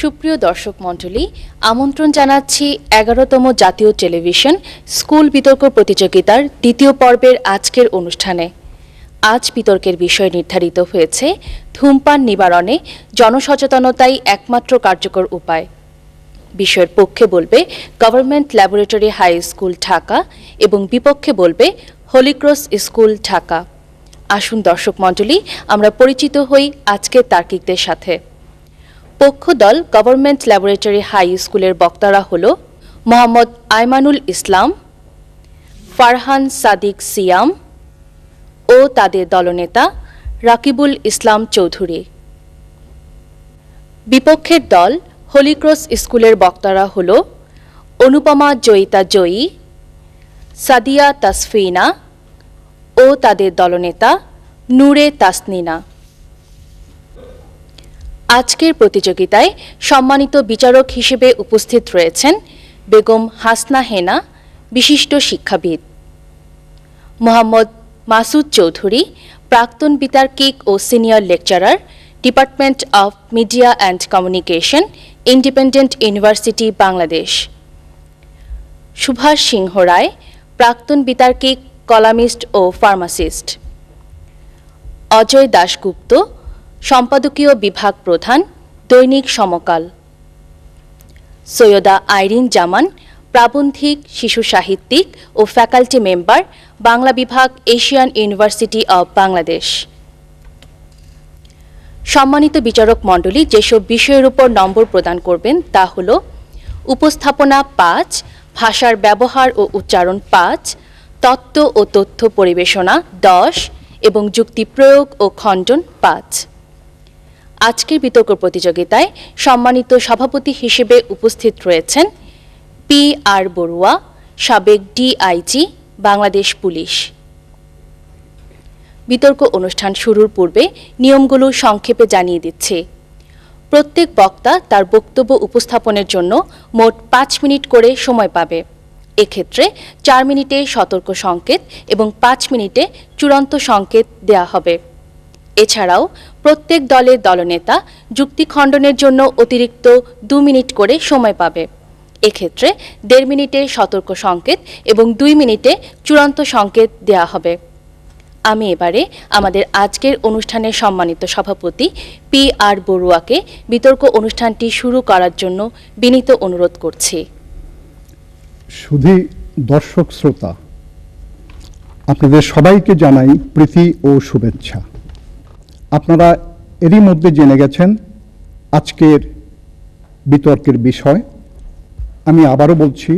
সুপ্রিয় দর্শক মণ্ডলী, আমন্ত্রণ জানাচ্ছি ১১তম জাতীয় টেলিভিশন স্কুল বিতর্ক প্রতিযোগিতার দ্বিতীয় পর্বের আজকের অনুষ্ঠানে। আজ বিতর্কের বিষয় নির্ধারিত হয়েছে ধূমপান নিবারণে জনসচেতনতাই একমাত্র কার্যকর উপায়। বিষয়ের পক্ষে বলবে government laboratory high school Dhaka এবং বিপক্ষে বলবে হোলি ক্রস স্কুল ঢাকা। আসুন দর্শক মণ্ডলী, আমরা পরিচিত হই আজকের তার্কিকদের সাথে। পক্ষ দল গভর্নমেন্ট ল্যাবরেটরি হাই স্কুলের বক্তারা হল মোহাম্মদ আয়মানুল ইসলাম, ফারহান সাদিক সিয়াম ও তাদের দলনেতা রাকিবুল ইসলাম চৌধুরী। বিপক্ষের দল হোলি ক্রস স্কুলের বক্তারা হল অনুপমা জয়িতা জয়ী, সাদিয়া তাসফিনা ও তাদের দলনেতা নূরে তাসনিনা। আজকের প্রতিযোগিতায় সম্মানিত বিচারক হিসেবে উপস্থিত রয়েছেন বেগম হাসনা হেনা, বিশিষ্ট শিক্ষাবিদ; মোহাম্মদ মাসুদ চৌধুরী, প্রাক্তন বিতার্কিক ও senior lecturer, department of media and communication, Independent University Bangladesh; Subhash Singha Roy, প্রাক্তন বিতার্কিক, কলামিস্ট ও ফার্মাসিস্ট; অজয় দাশগুপ্ত, সম্পাদকীয় বিভাগ প্রধান, দৈনিক সমকাল; সৈয়দা আইরিন জামান, প্রাবন্ধিক, শিশু সাহিত্যিক ও ফ্যাকাল্টি মেম্বার, বাংলা বিভাগ, এশিয়ান ইউনিভার্সিটি অব বাংলাদেশ। সম্মানিত বিচারক মণ্ডলী যেসব বিষয়ের উপর নম্বর প্রদান করবেন তা হল উপস্থাপনা ৫, ভাষার ব্যবহার ও উচ্চারণ ৫, তত্ত্ব ও তথ্য পরিবেশনা ১০ এবং যুক্তি প্রয়োগ ও খণ্ডন ৫। আজকের বিতর্ক প্রতিযোগিতায় সম্মানিত সভাপতি হিসেবে উপস্থিত রয়েছেন পি আর বড়ুয়া, সাবেক ডিআইজি, বাংলাদেশ পুলিশ। বিতর্ক অনুষ্ঠান শুরুর পূর্বে নিয়মগুলো সংক্ষেপে জানিয়ে দিচ্ছে। প্রত্যেক বক্তা তার বক্তব্য উপস্থাপনের জন্য মোট ৫ মিনিট করে সময় পাবে। এক্ষেত্রে ৪ মিনিটে সতর্ক সংকেত এবং ৫ মিনিটে চূড়ান্ত সংকেত দেয়া হবে। এছাড়াও প্রত্যেক দলের দলনেতা যুক্তি খণ্ডনের জন্য অতিরিক্ত ২ মিনিট করে সময় পাবে। এক্ষেত্রে ১.৫ মিনিটে সতর্ক সংকেত এবং ২ মিনিটে চূড়ান্ত সংকেত দেয়া হবে। আমি এবারে আমাদের আজকের অনুষ্ঠানের সম্মানিত সভাপতি পি আর বড়ুয়াকে বিতর্ক অনুষ্ঠানটি শুরু করার জন্য বিনীত অনুরোধ করছি। সুধী দর্শক শ্রোতা, আপনাদের সবাইকে জানাই প্রীতি ও শুভেচ্ছা। আপনারা এরই মধ্যে জেনে গেছেন আজকের বিতর্কের বিষয়। আমি আবারও বলছি,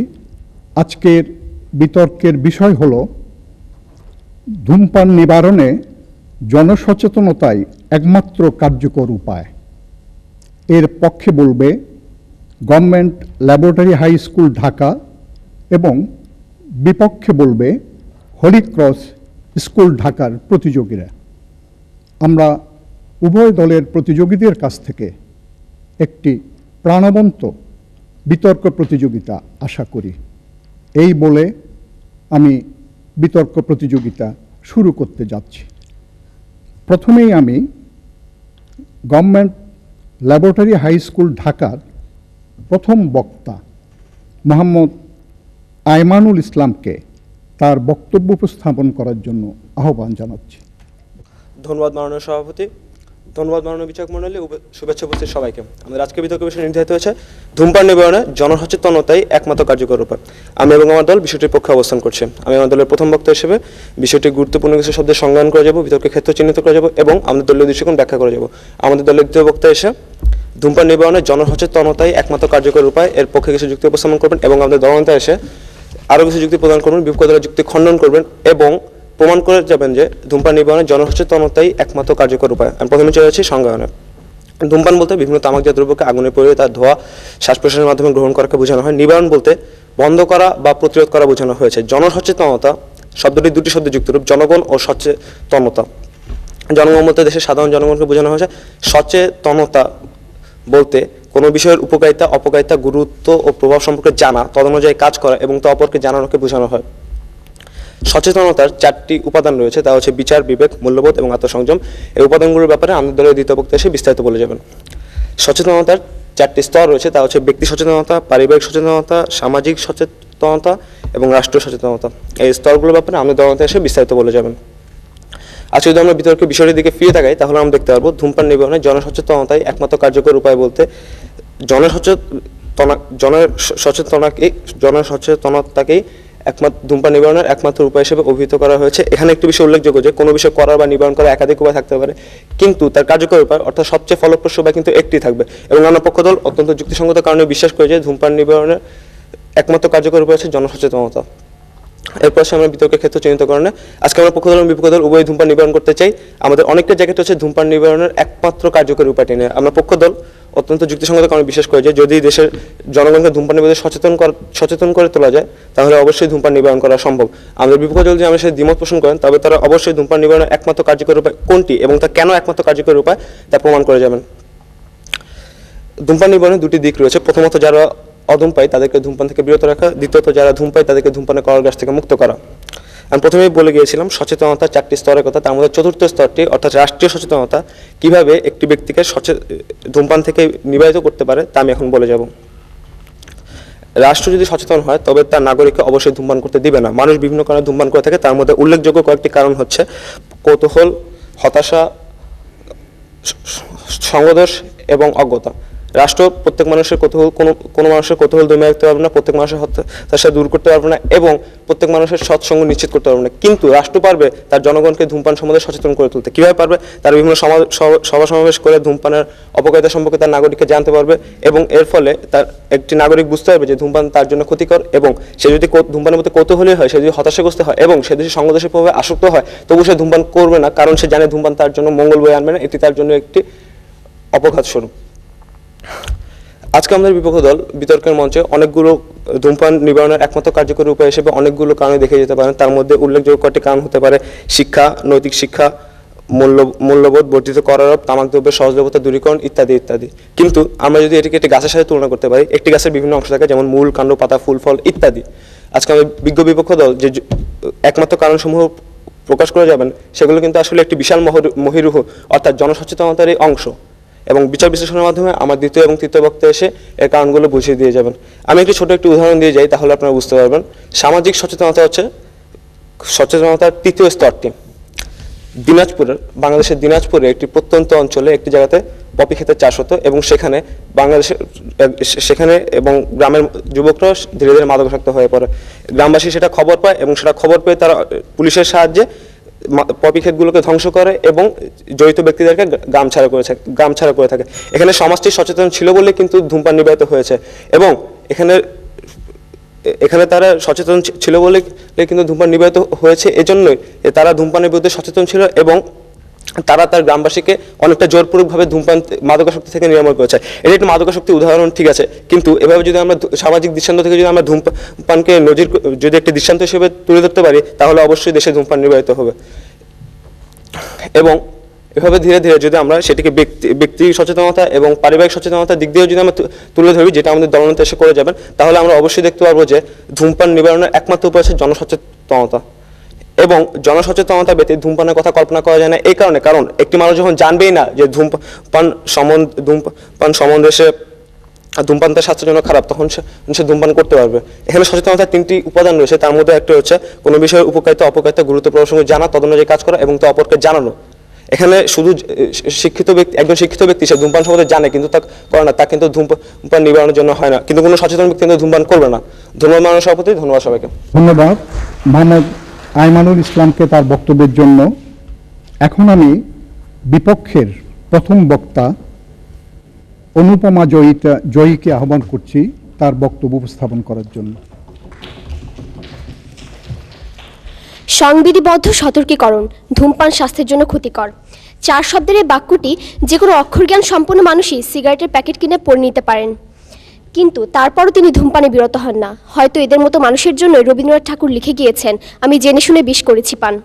আজকের বিতর্কের বিষয় হল ধূমপান নিবারণে জনসচেতনতাই একমাত্র কার্যকর উপায়। এর পক্ষে বলবে government laboratory high school Dhaka এবং বিপক্ষে বলবে হোলি ক্রস স্কুল ঢাকার প্রতিযোগীরা। আমরা উভয় দলের প্রতিযোগীদের কাছ থেকে একটি প্রাণবন্ত বিতর্ক প্রতিযোগিতা আশা করি। এই বলে আমি বিতর্ক প্রতিযোগিতা শুরু করতে যাচ্ছি। প্রথমেই আমি গভর্নমেন্ট ল্যাবরেটরি হাই স্কুল ঢাকার প্রথম বক্তা মোহাম্মদ আয়মানুল ইসলামকে তার বক্তব্য উপস্থাপন করার জন্য আহ্বান জানাচ্ছি। ধন্যবাদ মাননীয় সভাপতি, ধন্যবাদ মাননীয় বিচারক মণ্ডলী, শুভেচ্ছা উপস্থিত সবাইকে। আমাদের আজকে বিতর্ক বিষয় নির্ধারিত হয়েছে ধূমপান নিবারণে জনসচেতনতাই একমাত্র কার্যকর উপায়। আমি এবং আমার দল বিষয়টির পক্ষে অবস্থান করছি। আমি আমার দলের প্রথম বক্তা হিসেবে বিষয়টি গুরুত্বপূর্ণ কিছু শব্দের সংজ্ঞান করে যাব, বিতর্কের ক্ষেত্র চিহ্নিত করে যাব এবং আমাদের দলীয় দৃষ্টিকোণ ব্যাখ্যা করে যাব। আমাদের দলের দ্বিতীয় বক্তা এসে ধূমপান নিবারণে জনসচেতনতাই একমাত্র কার্যকর উপায় এর পক্ষে কিছু যুক্তি উপস্থাপন করবেন এবং আমাদের দলনেতা এসে আরও কিছু যুক্তি প্রদান করবেন, বিপক্ষ দলের যুক্তি খণ্ডন করবেন এবং প্রমাণ করে যাবেন যে ধূমপান নিবারণে জনসচেতনতাই একমাত্র কার্যকর উপায়। আমি প্রথমে চলে যাচ্ছি সংজ্ঞায়নে। ধূমপান বলতে বিভিন্ন তামাকজাত দ্রব্যকে আগুনে পুড়িয়ে তার ধোঁয়া শ্বাস প্রশ্বাসের মাধ্যমে গ্রহণ করাকে বোঝানো হয়। নিবারণ বলতে বন্ধ করা বা প্রতিরোধ করা বোঝানো হয়েছে। জনসচেতনতা শব্দটি দুটি শব্দের যুক্তরূপ, জনগণ ও সচেতনতা। জনগণ বলতে দেশের সাধারণ জনগণকে বোঝানো হয়েছে। সচেতনতা বলতে কোনো বিষয়ের উপকারিতা, অপকারিতা, গুরুত্ব ও প্রভাব সম্পর্কে জানা, তদনুযায়ী কাজ করা এবং তা অপরকে জানানোকে বোঝানো হয়। সচেতনতার 4টি উপাদান রয়েছে, তা হচ্ছে বিচার, বিবেক, মূল্যবোধ এবং আত্মসংযম। এই উপাদানগুলোর ব্যাপারে আমাদের দলের দ্বিতীয় বক্তা এসে বিস্তারিত বলে যাবেন। সচেতনতার চারটি স্তর রয়েছে, তা হচ্ছে ব্যক্তি সচেতনতা, পারিবারিক সচেতনতা, সামাজিক সচেতনতা এবং রাষ্ট্রীয় সচেতনতা। এই স্তরগুলোর ব্যাপারে আমাদের দলনেতা এসে বিস্তারিত বলে যাবেন। আজকে যদি আমরা বিতর্কের বিষয়টির দিকে ফিরে তাকাই, তাহলে আমরা দেখতে পারবো ধূমপান নিবারণে জনসচেতনতাই একমাত্র কার্যকর উপায় বলতে জনসচেতনতাকেই একমাত্র ধূমপান নিবারণের একমাত্র উপায় হিসেবে অভিহিত করা হয়েছে। এখানে একটি বিষয় উল্লেখযোগ্য যে কোনো বিষয় করার বা নিবারণ করার একাধিক উপায় থাকতে পারে, কিন্তু তার কার্যকর উপায় অর্থাৎ সবচেয়ে ফলপ্রসূ উপায় কিন্তু একটি থাকবে। এবং নানা পক্ষ দল অত্যন্ত যুক্তিসঙ্গত কারণে বিশ্বাস করে যে ধূমপান নিবারণের একমাত্র কার্যকর উপায় হচ্ছে জনসচেতনতা। এরপর আমরা বিতর্কের ক্ষেত্রে চিহ্নিতকরণে আজকে আমরা পক্ষ দল এবং বিপক্ষ দল উভয় ধূমপান নিবারণ করতে চাই। আমাদের অনেকটা জায়গাটা হচ্ছে ধূমপান নিবারণের একমাত্র কার্যকরী উপায়টি নিয়ে। আমরা পক্ষ দল অত্যন্ত যুক্তিসঙ্গত কারণে বিশ্বাস করি যে যদি দেশের জনগণকে ধূমপান নিবারণে সচেতন করে তোলা যায়, তাহলে অবশ্যই ধূমপান নিবারণ করা সম্ভব। আমাদের বিপক্ষ দল যদি আমরা সে দ্বিমত পোষণ করেন, তবে তারা অবশ্যই ধূমপান নিবারণের একমাত্র কার্যকরী উপায় কোনটি এবং তা কেন একমাত্র কার্যকরী উপায় তা প্রমাণ করে যাবেন। ধূমপান নিবারণের দুটি দিক রয়েছে। প্রথমত, যারা অধূমপায়ী তাদেরকে ধূমপান থেকে বিরত রাখা, দ্বিতীয়ত যারা ধূমপায়ী তাদেরকে ধূমপানের করার থেকে মুক্ত করা। আমি প্রথমেই বলে গিয়েছিলাম সচেতনতা চারটি স্তরের কথা, তার মধ্যে চতুর্থ স্তরটি অর্থাৎ রাষ্ট্রীয় সচেতনতা কিভাবে একটি ব্যক্তিকে ধূমপান থেকে নিবারিত করতে পারে তা আমি এখন বলে যাব। রাষ্ট্র যদি সচেতন হয় তবে তার নাগরিককে অবশ্যই ধূমপান করতে দিবে না। মানুষ বিভিন্ন কারণে ধূমপান করে থাকে, তার মধ্যে উল্লেখযোগ্য কয়েকটি কারণ হচ্ছে কৌতূহল, হতাশা, সঙ্গদোষ এবং অজ্ঞতা। রাষ্ট্র প্রত্যেক মানুষের কৌতূহল কোনো মানুষের কৌতূহল দমিয়ে রাখতে পারবে না, প্রত্যেক মানুষের হতাশা দূর করতে পারবে না এবং প্রত্যেক মানুষের সৎসঙ্গ নিশ্চিত করতে পারবে না। কিন্তু রাষ্ট্র পারবে তার জনগণকে ধূমপান সম্বন্ধে সচেতন করে তুলতে। কীভাবে পারবে? তার বিভিন্ন সভা সমাবেশ করে ধূমপানের অপকারিতা সম্পর্কে তার নাগরিককে জানতে পারবে এবং এর ফলে তার একটি নাগরিক বুঝতে পারবে যে ধূমপান তার জন্য ক্ষতিকর এবং সে যদি ধূমপানের প্রতি কৌতূহলী হয়, সে যদি হতাশাগ্রস্ত হয় এবং সে যদি সঙ্গদোষের প্রভাবে আসক্ত হয়, তবু সে ধূমপান করবে না, কারণ সে জানে ধূমপান তার জন্য মঙ্গল বয়ে আনবে না, এটি তার জন্য একটি অপঘাত স্বরূপ। আজকে আমাদের বিপক্ষ দল বিতর্কের মঞ্চে অনেকগুলো ধূমপান নিবারণের একমাত্র কার্যকরী উপায় হিসেবে অনেকগুলো কারণে দেখে যেতে পারেন। তার মধ্যে উল্লেখযোগ্য কয়েকটি কারণ হতে পারে শিক্ষা, নৈতিক শিক্ষা, মূল্যবোধ বর্ধিত করারোপ, তামাক দ্রব্যের সহজলভ্যতা দূরীকরণ ইত্যাদি ইত্যাদি। কিন্তু আমরা যদি এটিকে একটি গাছের সাথে তুলনা করতে পারি, একটি গাছের বিভিন্ন অংশ থাকে যেমন মূল, কাণ্ড, পাতা, ফুল, ফল ইত্যাদি। আজকে আমাদের বিজ্ঞ বিপক্ষ দল যে একমাত্র কারণসমূহ প্রকাশ করে যাবেন, সেগুলো কিন্তু আসলে একটি বিশাল মহিরুহ অর্থাৎ জনসচেতনতার এই অংশ এবং বিচার বিশ্লেষণের মাধ্যমে আমার দ্বিতীয় এবং তৃতীয় বক্তা এসে এর কারণগুলো বুঝিয়ে দিয়ে যাবেন। আমি একটি উদাহরণ দিয়ে যাই, তাহলে আপনারা বুঝতে পারবেন। সামাজিক সচেতনতা হচ্ছে সচেতনতার তৃতীয় স্তরটি। বাংলাদেশের দিনাজপুরে একটি প্রত্যন্ত অঞ্চলে একটি জায়গাতে পপি ক্ষেতের চাষ হতো এবং সেখানে এবং গ্রামের যুবকরা ধীরে ধীরে মাদকাসক্ত হয়ে পড়ে। গ্রামবাসী সেটা খবর পায় এবং সেটা খবর পেয়ে তারা পুলিশের সাহায্যে পপি ক্ষেতগুলোকে ধ্বংস করে এবং জড়িত ব্যক্তিদেরকে গ্রাম ছাড়া করে থাকে। এখানে সমাজটি সচেতন ছিল বলে কিন্তু ধূমপান নিবারিত হয়েছে এবং এখানে তারা সচেতন ছিল বলে কিন্তু ধূমপান নিবারিত হয়েছে। এজন্যই তারা ধূমপানের বিরুদ্ধে সচেতন ছিল এবং তারা তার গ্রামবাসীকে অনেকটা জোরপূর্বকভাবে ধূমপান মাদকাসক্তি থেকে নিরাময় করেছে। এটা একটি মাদকাসক্তি উদাহরণ, ঠিক আছে, কিন্তু এভাবে যদি আমরা সামাজিক দৃষ্টান্ত থেকে যদি আমরা ধূমপানকে যদি একটি দৃষ্টান্ত হিসেবে তুলে ধরতে পারি, তাহলে অবশ্যই দেশে ধূমপান নিবারিত হবে। এবং এভাবে ধীরে ধীরে যদি আমরা সেটিকে ব্যক্তি সচেতনতা এবং পারিবারিক সচেতনতার দিক দিয়েও যদি আমরা তুলে ধরি, যেটা আমাদের দলনেতা এসে করে যাবেন, তাহলে আমরা অবশ্যই দেখতে পারবো যে ধূমপান নিবারণের একমাত্র উপায় হচ্ছে জনসচেতনতা। এবং জনসচেতনতা ব্যতীত ধূমপানের কথা কল্পনা করা যায় না। এই কারণ একটি মানুষ যখন জানবেই না যে ধূমপান সম্বন্ধে সে ধূমপান তার স্বাস্থ্যের জন্য খারাপ, তখন সে ধূমপান করতে পারবে। এখানে সচেতনতার তিনটি উপাদান রয়েছে, তার মধ্যে একটা হচ্ছে কোনো বিষয়ের উপকারিতা, অপকারিতা, গুরুত্ব প্রসঙ্গে জানা, তদনুযায়ী কাজ করা এবং তা অপরকে জানানো। এখানে শুধু একজন শিক্ষিত ব্যক্তি সে ধূমপান সম্বন্ধে জানে কিন্তু তা করে না, তা কিন্তু ধূমপান নিবারণের জন্য হয় না। কিন্তু কোনো সচেতন ব্যক্তি কিন্তু ধূমপান করবে না। ধন্যবাদ মাননীয় সভাপতি, ধন্যবাদ সবাইকে। ধন্যবাদ মোহাম্মদ আইমানুল ইসলামকে তার বক্তব্যের জন্য। এখন আমি বিপক্ষের প্রথম বক্তা অনুপমা জয়ীকে আহ্বান করছি তার বক্তব্য উপস্থাপন করার জন্য। সংবিধিবদ্ধ সতর্কীকরণ, ধূমপান স্বাস্থ্যের জন্য ক্ষতিকর। 4 শব্দের এই বাক্যটি যে কোনো অক্ষরজ্ঞান সম্পন্ন মানুষই সিগারেটের প্যাকেট কিনে পড়ে নিতে পারেন, কিন্তু তারপরও তিনি ধূমপানে বিরত হন না। হয়তো এদের মতো মানুষের জন্য রবীন্দ্রনাথ ঠাকুর লিখে গিয়েছেন, আমি জেনে শুনে বিষ করেছি পান।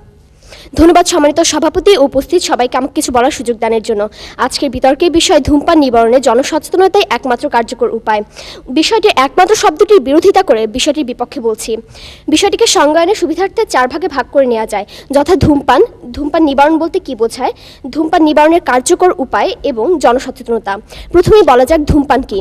ধন্যবাদ সম্মানিত সভাপতি ও উপস্থিত সবাইকে আমাকে কিছু বলার সুযোগ দানের জন্য। আজকের বিতর্কের বিষয় ধূমপান নিবারণে জনসচেতনতাই একমাত্র কার্যকর উপায়। বিষয়টির একমাত্র শব্দটির বিরোধিতা করে বিষয়টির বিপক্ষে বলছি। বিষয়টিকে সংজ্ঞায়নের সুবিধার্থে 4 ভাগে ভাগ করে নেওয়া যায়, যথা ধূমপান নিবারণ বলতে কি বোঝায়, ধূমপান নিবারণের কার্যকর উপায় এবং জনসচেতনতা। প্রথমেই বলা যাক ধূমপান কি।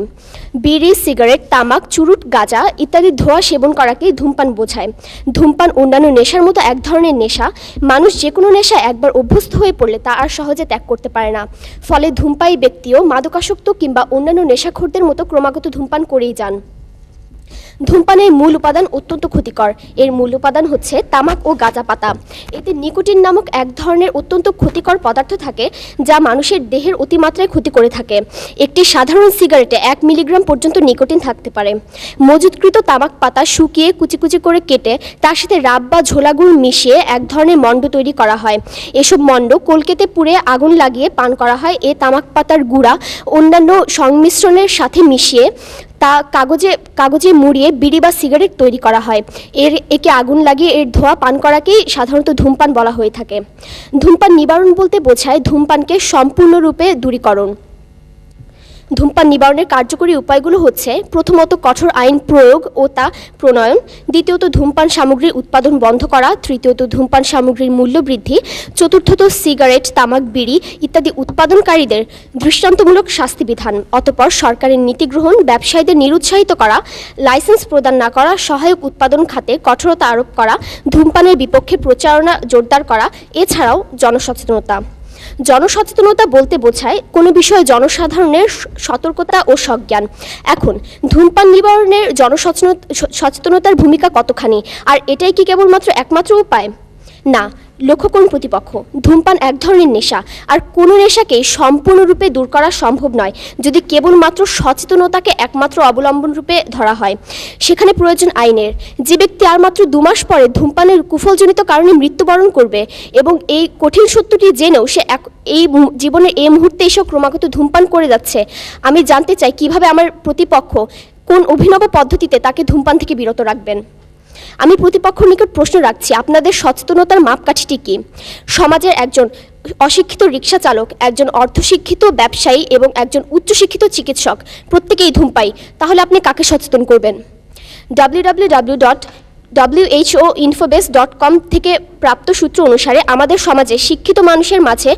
বিড়ি, সিগারেট, তামাক, চুরুট, গাঁজা ইত্যাদি ধোঁয়া সেবন করাকেই ধূমপান বোঝায়। ধূমপান অন্যান্য নেশার মতো এক ধরনের নেশা। মানুষ যে কোনো নেশায় একবার অভ্যস্ত হয়ে পড়লে তা আর সহজে ত্যাগ করতে পারে না। ফলে ধূমপায়ী ব্যক্তিও মাদকাসক্ত কিংবা অন্যান্য নেশাখোরদের মতো ক্রমাগত ধূমপান করেই যান। ধূমপানের মূল উপাদান অত্যন্ত ক্ষতিকর। এর মূল উপাদান হচ্ছে তামাক ও গাঁজা পাতা। এতে নিকোটিন নামক এক ধরনের অত্যন্ত ক্ষতিকর পদার্থ থাকে, যা মানুষের দেহের অতিমাত্রায় ক্ষতি করে থাকে। একটি সাধারণ সিগারেটে 1 মিলিগ্রাম পর্যন্ত নিকোটিন থাকতে পারে। মজুতকৃত তামাক পাতা শুকিয়ে কুচি কুচি করে কেটে তার সাথে রাব বা ঝোলা গুড় মিশিয়ে এক ধরনের মণ্ড তৈরি করা হয়। এসব মণ্ড কলকেতে পুড়ে আগুন লাগিয়ে পান করা হয়। এ তামাক পাতার গুঁড়া অন্যান্য সংমিশ্রণের সাথে মিশিয়ে তা কাগজে মুড়িয়ে বিড়ি বা সিগারেট তৈরি করা হয়। একে আগুন লাগিয়ে এর ধোঁয়া পান করাকেই সাধারণত ধূমপান বলা হয়ে থাকে। ধূমপান নিবারণ বলতে বোঝায় ধূমপানকে সম্পূর্ণরূপে দূরীকরণ। ধূমপান নিবারণের কার্যকরী উপায়গুলো হচ্ছে: প্রথমত, কঠোর আইন প্রয়োগ ও তা প্রণয়ন; দ্বিতীয়ত, ধূমপান সামগ্রীর উৎপাদন বন্ধ করা; তৃতীয়ত, ধূমপান সামগ্রীর মূল্য বৃদ্ধি; চতুর্থত, সিগারেট, তামাক, বিড়ি ইত্যাদি উৎপাদনকারীদের দৃষ্টান্তমূলক শাস্তি বিধান; অতঃপর সরকারের নীতি গ্রহণ; ব্যবসায়ীদের নিরুৎসাহিত করা; লাইসেন্স প্রদান না করা; সহায়ক উৎপাদন খাতে কঠোরতা আরোপ করা; ধূমপানের বিপক্ষে প্রচারণা জোরদার করা; এছাড়াও জনসচেতনতা বলতে বোঝায় কোনো বিষয়ে জনসাধারণের সতর্কতা ও সজ্ঞান। এখন ধূমপান নিবারণের জনসচেতনতার ভূমিকা কতখানি, আর এটাই কি কেবলমাত্র একমাত্র উপায়? না, লক্ষ্য করুন প্রতিপক্ষ। ধূমপান এক ধরনের নেশা, আর কোনো নেশাকে সম্পূর্ণরূপে দূর করা সম্ভব নয় যদি কেবলমাত্র সচেতনতাকে একমাত্র অবলম্বন রূপে ধরা হয়। সেখানে প্রয়োজন আইনের। যে ব্যক্তি আর মাত্র 2 মাস পরে ধূমপানের কুফলজনিত কারণে মৃত্যুবরণ করবে এবং এই কঠিন সত্যটি জেনেও সে এই জীবনের এই মুহূর্তে এসে ক্রমাগত ধূমপান করে যাচ্ছে, আমি জানতে চাই কিভাবে আমার প্রতিপক্ষ কোন অভিনব পদ্ধতিতে তাকে ধূমপান থেকে বিরত রাখবেন। আমি প্রতিপক্ষের নিকট প্রশ্ন রাখছি, আপনাদের সচেতনতার মাপকাঠিটি কি? সমাজের একজন অশিক্ষিত রিক্সা চালক, একজন অর্ধশিক্ষিত ব্যবসায়ী এবং একজন উচ্চশিক্ষিত চিকিৎসক প্রত্যেকেই ধূমপায়ী, তাহলে আপনি কাকে সচেতন করবেন? www.whoinfobase.com থেকে প্রাপ্ত সূত্র অনুসারে আমাদের সমাজে শিক্ষিত মানুষের মাঝে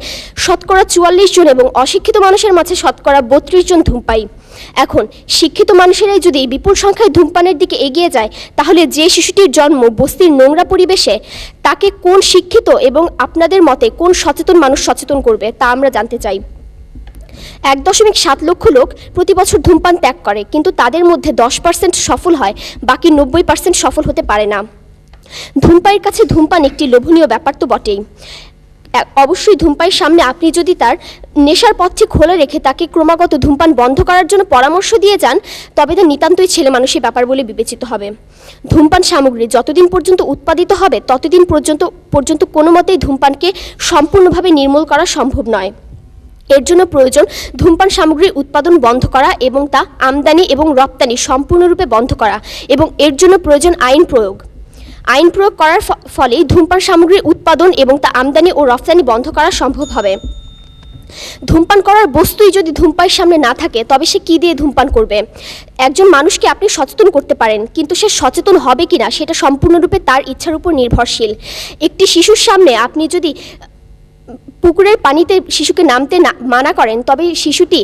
শতকরা 44 জন এবং অশিক্ষিত মানুষের মাঝে শতকরা 32 জন ধূমপায়ী। এখন শিক্ষিত মানুষেরাই যদি বিপুল সংখ্যায় ধূমপানের দিকে এগিয়ে যায়, তাহলে যে শিশুটির জন্ম বস্তির নোংরা পরিবেশে, তাকে কোন শিক্ষিত এবং আপনাদের মতে কোন সচেতন মানুষ সচেতন করবে, তা আমরা জানতে চাই। 1.7 লক্ষ লোক প্রতি বছর ধূমপান ত্যাগ করে, কিন্তু তাদের মধ্যে 10% সফল হয়, বাকি 90% সফল হতে পারে না। ধূমপায়ীর কাছে ধূমপান একটি লোভনীয় ব্যাপার তো বটেই। অবশ্যই ধূমপায়ীর সামনে আপনি যদি তার নেশার পথটি খোলা রেখে তাকে ক্রমাগত ধূমপান বন্ধ করার জন্য পরামর্শ দিয়ে যান, তবে তা নিতান্তই ছেলে মানুষের ব্যাপার বলে বিবেচিত হবে। ধূমপান সামগ্রী যতদিন পর্যন্ত উৎপাদিত হবে ততদিন পর্যন্ত কোনো মতেই ধূমপানকে সম্পূর্ণভাবে নির্মূল করা সম্ভব নয়। এর জন্য প্রয়োজন ধূমপান সামগ্রীর উৎপাদন বন্ধ করা এবং তা আমদানি এবং রপ্তানি সম্পূর্ণরূপে বন্ধ করা, এবং এর জন্য প্রয়োজন আইন প্রয়োগ করার ফলে ধূমপান সামগ্রীর উৎপাদন এবং তা আমদানি ও রপ্তানি বন্ধ করা সম্ভব হবে। ধূমপান করার বস্তুই যদি ধূমপায়ীর সামনে না থাকে, তবে সে কি দিয়ে ধূমপান করবে? একজন মানুষকে আপনি সচেতন করতে পারেন, কিন্তু সে সচেতন হবে কিনা সেটা সম্পূর্ণরূপে তার ইচ্ছার উপর নির্ভরশীল। একটি শিশুর সামনে আপনি যদি পুকুরের পানিতে শিশুকে নামতে মানা করেন, তবে শিশুটি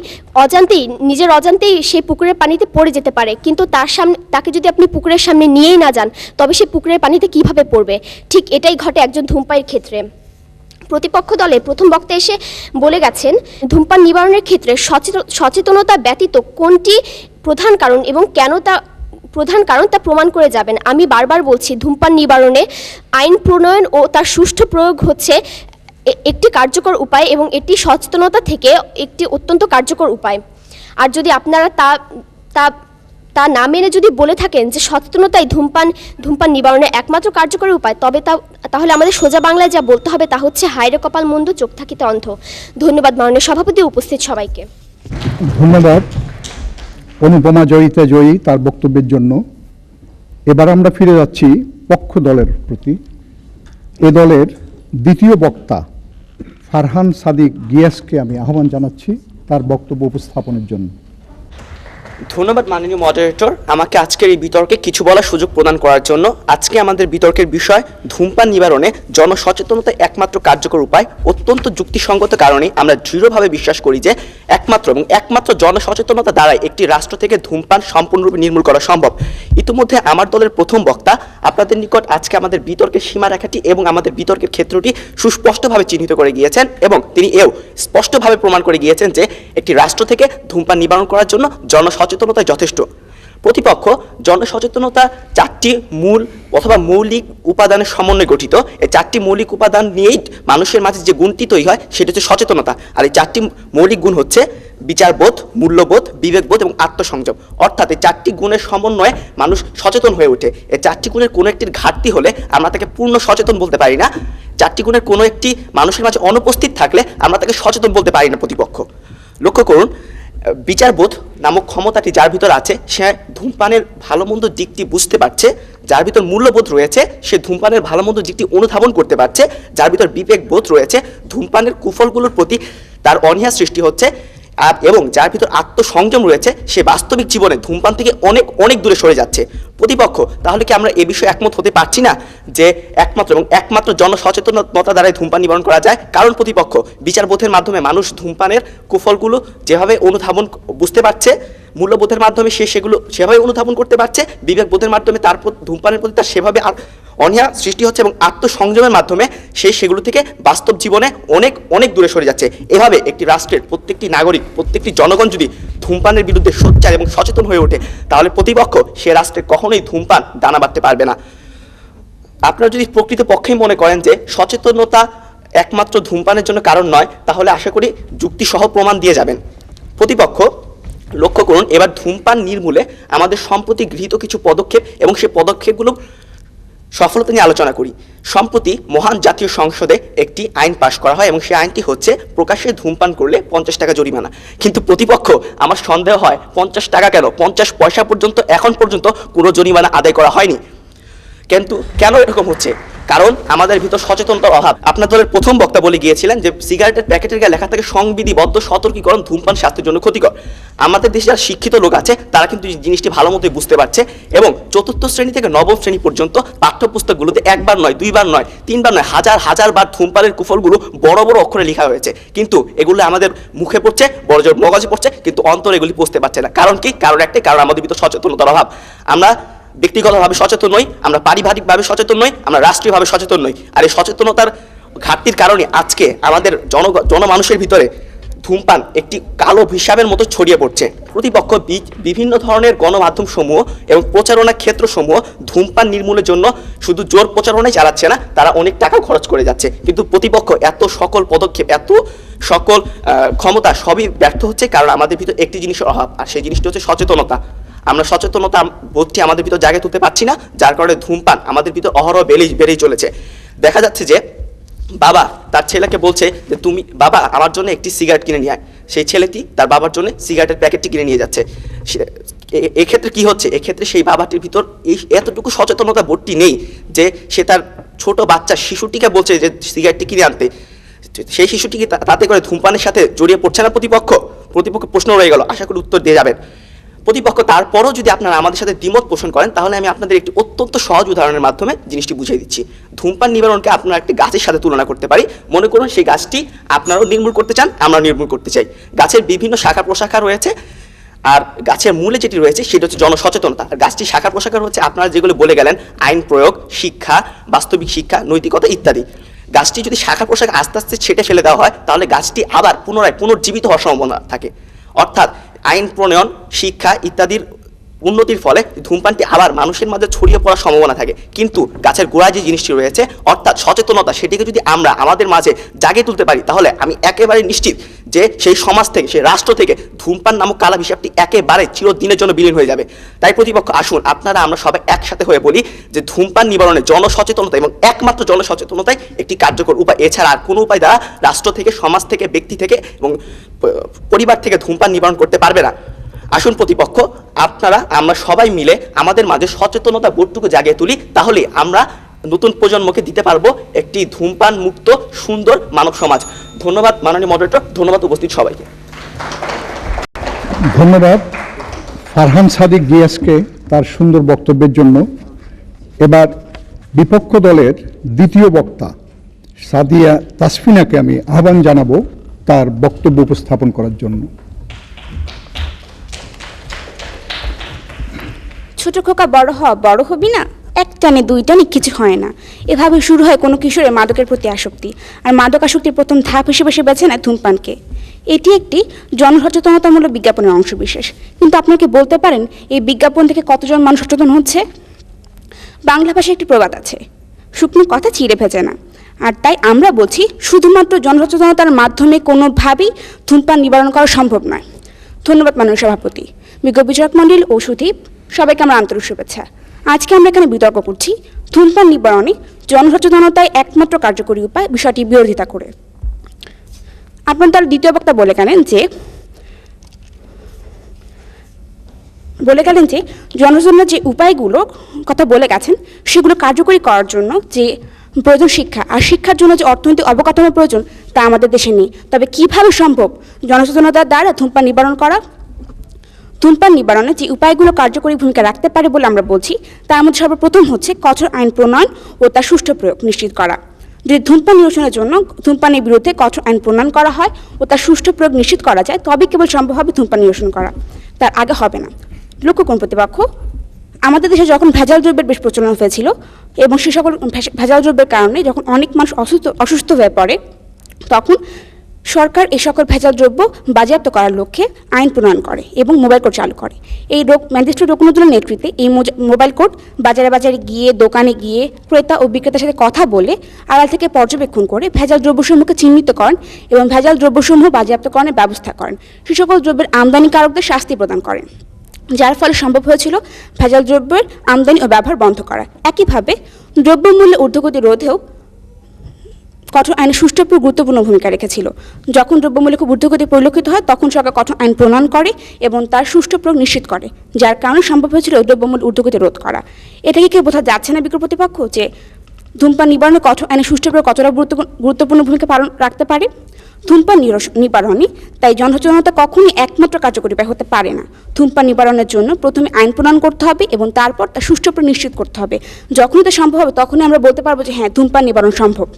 নিজের অজান্তেই সেই পুকুরের পানিতে পড়ে যেতে পারে, কিন্তু তাকে যদি আপনি পুকুরের সামনে নিয়েই না যান, তবে সে পুকুরের পানিতে কিভাবে পড়বে? ঠিক এটাই ঘটে একজন ধূমপায়ীর ক্ষেত্রে। প্রতিপক্ষ দলের প্রথম বক্তা এসে বলে গেছেন, ধূমপান নিবারণের ক্ষেত্রে সচেতনতা ব্যতীত কোনটি প্রধান কারণ এবং কেন তা প্রধান কারণ তা প্রমাণ করে যাবেন। আমি বারবার বলছি, ধূমপান নিবারণে আইন প্রণয়ন ও তার সুষ্ঠু প্রয়োগ হচ্ছে একটি কার্যকর উপায়, এবং এটি সচেতনতা থেকে একটি অত্যন্ত কার্যকর উপায়। আর যদি আপনারা তা না মেনে যদি বলে থাকেন যে সচেতনতাই ধূমপান নিবারণের একমাত্র কার্যকরী উপায়, তবে তাহলে আমাদের সোজা বাংলায় যা বলতে হবে তা হচ্ছে, হায়রে কপাল মন্দ, চোখ থাকিতে অন্ধ। ধন্যবাদ মাননীয় সভাপতি, উপস্থিত সবাইকে। ধন্যবাদ অনুপমা জয়ী তার বক্তব্যের জন্য। এবার আমরা ফিরে যাচ্ছি পক্ষ দলের প্রতি। এ দলের দ্বিতীয় বক্তা ফারহান সাদিক গিয়াসকে আমি আহ্বান জানাচ্ছি তার বক্তব্য উপস্থাপনের জন্য। ধন্যবাদ মাননীয় মডারেটর, আমাকে আজকের এই বিতর্কে কিছু বলার সুযোগ প্রদান করার জন্য। আজকে আমাদের বিতর্কের বিষয় ধূমপান নিবারণে জনসচেতনতা একমাত্র কার্যকর উপায়। অত্যন্ত যুক্তিসঙ্গত কারণে আমরা দৃঢ়ভাবে বিশ্বাস করি যে একমাত্র জনসচেতনতা দ্বারাই একটি রাষ্ট্র থেকে ধূমপান সম্পূর্ণরূপে নির্মূল করা সম্ভব। ইতিমধ্যে আমার দলের প্রথম বক্তা আপনাদের নিকট আজকে আমাদের বিতর্কের সীমারেখাটি এবং আমাদের বিতর্কের ক্ষেত্রটি সুস্পষ্টভাবে চিহ্নিত করে গিয়েছেন এবং তিনি এও স্পষ্টভাবে প্রমাণ করে গিয়েছেন যে একটি রাষ্ট্র থেকে ধূমপান নিবারণ করার জন্য জনসচেতনতা যথেষ্ট। প্রতিপক্ষ জনসচেতনতা চারটি মূল অথবা মৌলিক উপাদানের সমন্বয়ে গঠিত। এই চারটি মৌলিক উপাদান নিয়েই মানুষের মাঝে যে গুণটি তৈরি হয় সেটা হচ্ছে সচেতনতা। আর এই চারটি মৌলিক গুণ হচ্ছে বিচারবোধ, মূল্যবোধ, বিবেকবোধ এবং আত্মসংযম। অর্থাৎ এই চারটি গুণের সমন্বয়ে মানুষ সচেতন হয়ে ওঠে। এই চারটি গুণের কোনো একটির ঘাটতি হলে আমরা তাকে পূর্ণ সচেতন বলতে পারি না। চারটি গুণের কোনো একটি মানুষের মাঝে অনুপস্থিত থাকলে আমরা তাকে সচেতন বলতে পারি না প্রতিপক্ষ। লক্ষ্য করুন, বিচারবোধ নামক ক্ষমতাটি যার ভিতর আছে সে ধূমপানের ভালো মন্দ দিকটি বুঝতে পারছে। যার ভিতর মূল্যবোধ রয়েছে সে ধূমপানের ভালো মন্দ দিকটি অনুধাবন করতে পারছে। যার ভিতর বিবেকবোধ রয়েছে ধূমপানের কুফলগুলোর প্রতি তার অনীহা সৃষ্টি হচ্ছে। এবং যার ভিতর আত্মসংযম রয়েছে সে বাস্তবিক জীবনে ধূমপান থেকে অনেক অনেক দূরে সরে যাচ্ছে। প্রতিপক্ষ, তাহলে কি আমরা এ বিষয়ে একমত হতে পারছি না যে একমাত্র জনসচেতনতা দ্বারাই ধূমপান নিবারণ করা যায়? কারণ প্রতিপক্ষ বিচারবোধের মাধ্যমে মানুষ ধূমপানের কুফলগুলো যেভাবে অনুধাবন বুঝতে পারছে, মূল্যবোধের মাধ্যমে সে সেগুলো সেভাবে অনুধাবন করতে পারছে, বিবেকবোধের মাধ্যমে তার ধূমপানের প্রতি তার সেভাবে অনীহা সৃষ্টি হচ্ছে এবং আত্মসংযমের মাধ্যমে সে সেগুলো থেকে বাস্তব জীবনে অনেক অনেক দূরে সরে যাচ্ছে। এভাবে একটি রাষ্ট্রের প্রত্যেকটি নাগরিক, প্রত্যেকটি জনগণ যদি ধূমপানের বিরুদ্ধে সোচ্চার এবং সচেতন হয়ে ওঠে তাহলে প্রতিপক্ষ সে রাষ্ট্রে কখনোই ধূমপান দানা বাঁধতে পারবে না। আপনারা যদি প্রকৃতপক্ষেই মনে করেন যে সচেতনতা একমাত্র ধূমপানের জন্য কারণ নয়, তাহলে আশা করি যুক্তিসহ প্রমাণ দিয়ে যাবেন। প্রতিপক্ষ, লক্ষ্য করুন, এবার ধূমপান নির্মূলে আমাদের সম্প্রতি গৃহীত কিছু পদক্ষেপ এবং সেই পদক্ষেপগুলো সফলতা নিয়ে আলোচনা করি। সম্প্রতি মহান জাতীয় সংসদে একটি আইন পাশ করা হয় এবং সেই আইনটি হচ্ছে প্রকাশ্যে ধূমপান করলে 50 টাকা জরিমানা। কিন্তু প্রতিপক্ষ, আমার সন্দেহ হয় 50 টাকা কেন, 50 পয়সা পর্যন্ত এখন পর্যন্ত কোনো জরিমানা আদায় করা হয়নি। কিন্তু কেন এরকম হচ্ছে? কারণ আমাদের ভিতর সচেতনতার অভাব। আপনার দলের প্রথম বক্তা বলে গিয়েছিলেন যে সিগারেটের প্যাকেটের গায়ে লেখা থাকে সংবিধিবদ্ধ সতর্কীকরণ, ধূমপান স্বাস্থ্যের জন্য ক্ষতিকর। আমাদের দেশে যারা শিক্ষিত লোক আছে তারা কিন্তু জিনিসটি ভালো মতোই বুঝতে পারছে এবং 4র্থ শ্রেণী থেকে 9ম শ্রেণী পর্যন্ত পাঠ্যপুস্তকগুলোতে একবার নয়, দুইবার নয়, তিনবার নয়, হাজার হাজার বার ধূমপানের কুফলগুলো বড় বড় অক্ষরে লেখা হয়েছে। কিন্তু এগুলো আমাদের মুখে পড়ছে, বড় জোর মগজে পড়ছে, কিন্তু অন্তরে এগুলি বুঝতে পারছে না। কারণ কি? কারণ একটাই, কারণ আমাদের ভিতর সচেতনতার অভাব। আমরা ব্যক্তিগতভাবে সচেতন নই, আমরা পারিবারিকভাবে সচেতন নই, আমরা রাষ্ট্রীয়ভাবে সচেতন নই। আর এই সচেতনতার ঘাটতির কারণে আজকে আমাদের জনমানুষের ভিতরে ধূমপান একটি কালো হিসাবের মতো ছড়িয়ে পড়ছে। প্রতিপক্ষ বিভিন্ন ধরনের গণমাধ্যম সমূহ এবং প্রচারণা ক্ষেত্র সমূহ ধূমপান নির্মূলের জন্য শুধু জোর প্রচারণাই চালাচ্ছে না, তারা অনেক টাকা খরচ করে যাচ্ছে। কিন্তু প্রতিপক্ষ এত সকল পদক্ষেপ, এত সকল ক্ষমতা সবই ব্যর্থ হচ্ছে কারণ আমাদের ভিতর একটি জিনিসের অভাব, আর সেই জিনিসটি হচ্ছে সচেতনতা। আমরা সচেতনতা বোধটি আমাদের ভিতর জাগে তুলতে পারছি না, যার কারণে ধূমপান আমাদের ভিতর অহরহ বেড়েই চলেছে। দেখা যাচ্ছে যে বাবা তার ছেলেকে বলছে যে তুমি বাবা আমার জন্য একটি সিগারেট কিনে নিয়ে আয়। সেই ছেলেটি তার বাবার জন্য সিগারেটের প্যাকেটটি কিনে নিয়ে যাচ্ছে। এক্ষেত্রে কি হচ্ছে? এক্ষেত্রে সেই বাবাটির ভিতর এতটুকু সচেতনতা বোধটি নেই যে সে তার ছোট বাচ্চা শিশুটিকে বলছে যে সিগারেটটি কিনে আনতে। সেই শিশুটিকে তাতে করে ধূমপানের সাথে জড়িয়ে পড়ছে না প্রতিপক্ষ? প্রশ্ন রয়ে গেল, আশা করি উত্তর দিয়ে যাবেন। প্রতিপক্ষ, তারপরও যদি আপনারা আমাদের সাথে দ্বিমত পোষণ করেন তাহলে আমি আপনাদের একটি অত্যন্ত সহজ উদাহরণের মাধ্যমে জিনিসটি বুঝিয়ে দিচ্ছি। ধূমপান নিবারণকে আপনারা একটি গাছের সাথে তুলনা করতে পারি। মনে করুন সেই গাছটি আপনারাও নির্মূল করতে চান, আমরা নির্মূল করতে চাই। গাছের বিভিন্ন শাখা প্রশাখা রয়েছে, আর গাছের মূলে যেটি রয়েছে সেটা হচ্ছে জনসচেতনতা। আর গাছটি শাখা প্রশাখা হচ্ছে আপনারা যেগুলো বলে গেলেন আইন প্রয়োগ, শিক্ষা, বাস্তবিক শিক্ষা, নৈতিকতা ইত্যাদি। গাছটি যদি শাখা প্রশাখা আস্তে আস্তে ছেটে ফেলে দেওয়া হয় তাহলে গাছটি আবার পুনর্জীবিত হওয়ার সম্ভাবনা থাকে। অর্থাৎ আইন প্রণয়ন, শিক্ষা ইত্যাদির উন্নতির ফলে ধূমপানটি আবার মানুষের মাঝে ছড়িয়ে পড়ার সম্ভাবনা থাকে। কিন্তু গাছের গোড়ায় যে জিনিসটি রয়েছে অর্থাৎ সচেতনতা, সেটিকে যদি আমরা আমাদের মাঝে জাগিয়ে তুলতে পারি তাহলে আমি একেবারে নিশ্চিত যে সেই সমাজ থেকে, সেই রাষ্ট্র থেকে ধূমপান নামক কালা বিষয়টি একেবারে চিরদিনের জন্য বিলীন হয়ে যাবে। তাই প্রতিপক্ষ, আসুন আপনারা আমরা সবাই একসাথে হয়ে বলি যে ধূমপান নিবারণে জনসচেতনতা এবং একমাত্র জনসচেতনতাই একটি কার্যকর উপায়। এছাড়া আর কোনো উপায় দ্বারা রাষ্ট্র থেকে, সমাজ থেকে, ব্যক্তি থেকে এবং পরিবার থেকে ধূমপান নিবারণ করতে পারবে না। আসুন প্রতিপক্ষ, আমরা সবাই মিলে আমাদের মাঝে সচেতনতা বোধটুকু জাগিয়ে তুলি, তাহলে আমরা নতুন প্রজন্মকে দিতে পারবো একটি ধূমপান মুক্ত সুন্দর মানব সমাজ। ধন্যবাদ মাননীয় মডারেটর, ধন্যবাদ উপস্থিত সবাইকে। ধন্যবাদ ফারহান সাদিক গিয়াসকে তার সুন্দর বক্তব্যের জন্য। এবার বিপক্ষ দলের দ্বিতীয় বক্তা সাদিয়া তাসফিনাকে আমি আহ্বান জানাবো তার বক্তব্য উপস্থাপন করার জন্য। ছোট খোকা বড় হ, বড় হবি না, এক টানে দুই টানে কিছু হয় না। এভাবে শুরু হয় কোনো কিশোরের মাদকের প্রতি আসক্তি, আর মাদক আসক্তির প্রথম ধাপ হিসেবে সে বেছে নেয় ধূমপানকে। এটি একটি জনসচেতনতামূলক বিজ্ঞাপনের অংশবিশেষ, কিন্তু আপনাকে বলতে পারেন এই বিজ্ঞাপন থেকে কতজন মানুষ সচেতন হচ্ছে? বাংলা ভাষায় একটি প্রবাদ আছে, শুকনো কথা চিড়ে ভেজে না। আর তাই আমরা বলছি শুধুমাত্র জনসচেতনতার মাধ্যমে কোনোভাবেই ধূমপান নিবারণ করা সম্ভব নয়। ধন্যবাদ মাননীয় সভাপতি, বিজ্ঞ বিচারক মণ্ডল ও সুধীপ, সবাইকে আমার আন্তরিক শুভেচ্ছা। আজকে আমরা এখানে বিতর্ক করছি ধূমপান নিবারণে জনসচেতনতায় একমাত্র কার্যকরী উপায় বিষয়টি বিরোধিতা করে। আপনার দল দ্বিতীয় বক্তা বলে গেলেন যে জনসচেতনার যে উপায়গুলো কথা বলে গেছেন সেগুলো কার্যকরী করার জন্য যে প্রয়োজন শিক্ষা, আর শিক্ষার জন্য যে অর্থনৈতিক অবকাঠামো প্রয়োজন তা আমাদের দেশে নেই। তবে কিভাবে সম্ভব জনসচেতনতার দ্বারা ধূমপান নিবারণ করা? ধূমপান নিবারণে যে উপায়গুলো কার্যকরী ভূমিকা রাখতে পারে বলে আমরা বলছি তার মধ্যে সর্বপ্রথম হচ্ছে কঠোর আইন প্রণয়ন ও তার সুষ্ঠু প্রয়োগ নিশ্চিত করা। যদি ধূমপান নিরসনের জন্য ধূমপানের বিরুদ্ধে কঠোর আইন প্রণয়ন করা হয় ও তার সুষ্ঠু প্রয়োগ নিশ্চিত করা যায় তবে কেবল সম্ভব হবে ধূমপান নিরসন করা, তার আগে হবে না। লক্ষ্য করুন প্রতিপক্ষ, আমাদের দেশে যখন ভেজাল দ্রব্যের বেশ প্রচলন হয়েছিল এবং সে সকল ভেজাল দ্রব্যের কারণে যখন অনেক মানুষ অসুস্থ হয়ে পড়ে, তখন সরকার এই সকল ভেজাল দ্রব্য বাজেয়াপ্ত করার লক্ষ্যে আইন প্রণয়ন করে এবং মোবাইল কোর্ট চালু করে। এই ম্যাজিস্ট্রেট রকুনুদ্দৌলার নেতৃত্বে এই মোবাইল কোর্ট বাজারে বাজারে গিয়ে, দোকানে গিয়ে ক্রেতা ও বিক্রেতার সাথে কথা বলে আড়াল থেকে পর্যবেক্ষণ করে ভেজাল দ্রব্যসমূহকে চিহ্নিত করেন এবং ভেজাল দ্রব্যসমূহ বাজেয়াপ্তকরণের ব্যবস্থা করেন। সে সকল দ্রব্যের আমদানিকারকদের শাস্তি প্রদান করেন, যার ফলে সম্ভব হয়েছিল ভেজাল দ্রব্যের আমদানি ও ব্যবহার বন্ধ করা। একইভাবে দ্রব্যমূল্যে ঊর্ধ্বগতি রোধেও কঠোর আইনের সুষ্ঠু গুরুত্বপূর্ণ ভূমিকা রেখেছিল। যখন দ্রব্যমূল্য খুব ঊর্ধ্বগতি পরিলক্ষিত হয় তখন সরকার কঠোর আইন প্রণয়ন করে এবং তার সুষ্ঠু প্রয়োগ নিশ্চিত করে, যার কারণে সম্ভব হয়েছিল দ্রব্যমূল্য ঊর্ধ্বগতি রোধ করা। এটাকে কেউ বোঝা যাচ্ছে না বিজ্ঞ প্রতিপক্ষ যে ধূমপান নিবারণে কঠোর আইনের সুষ্ঠু প্রয়োগ কতটা গুরুত্বপূর্ণ ভূমিকা পালন রাখতে পারে? ধূমপান নিবারণে তাই জনসচেতনতা কখনই একমাত্র কার্যকরী উপায় হতে পারে না। ধূমপান নিবারণের জন্য প্রথমে আইন প্রণয়ন করতে হবে এবং তারপর তার সুষ্ঠু প্রয়োগ নিশ্চিত করতে হবে। যখনই তা সম্ভব হবে তখনই আমরা বলতে পারবো যে হ্যাঁ, ধূমপান নিবারণ সম্ভব।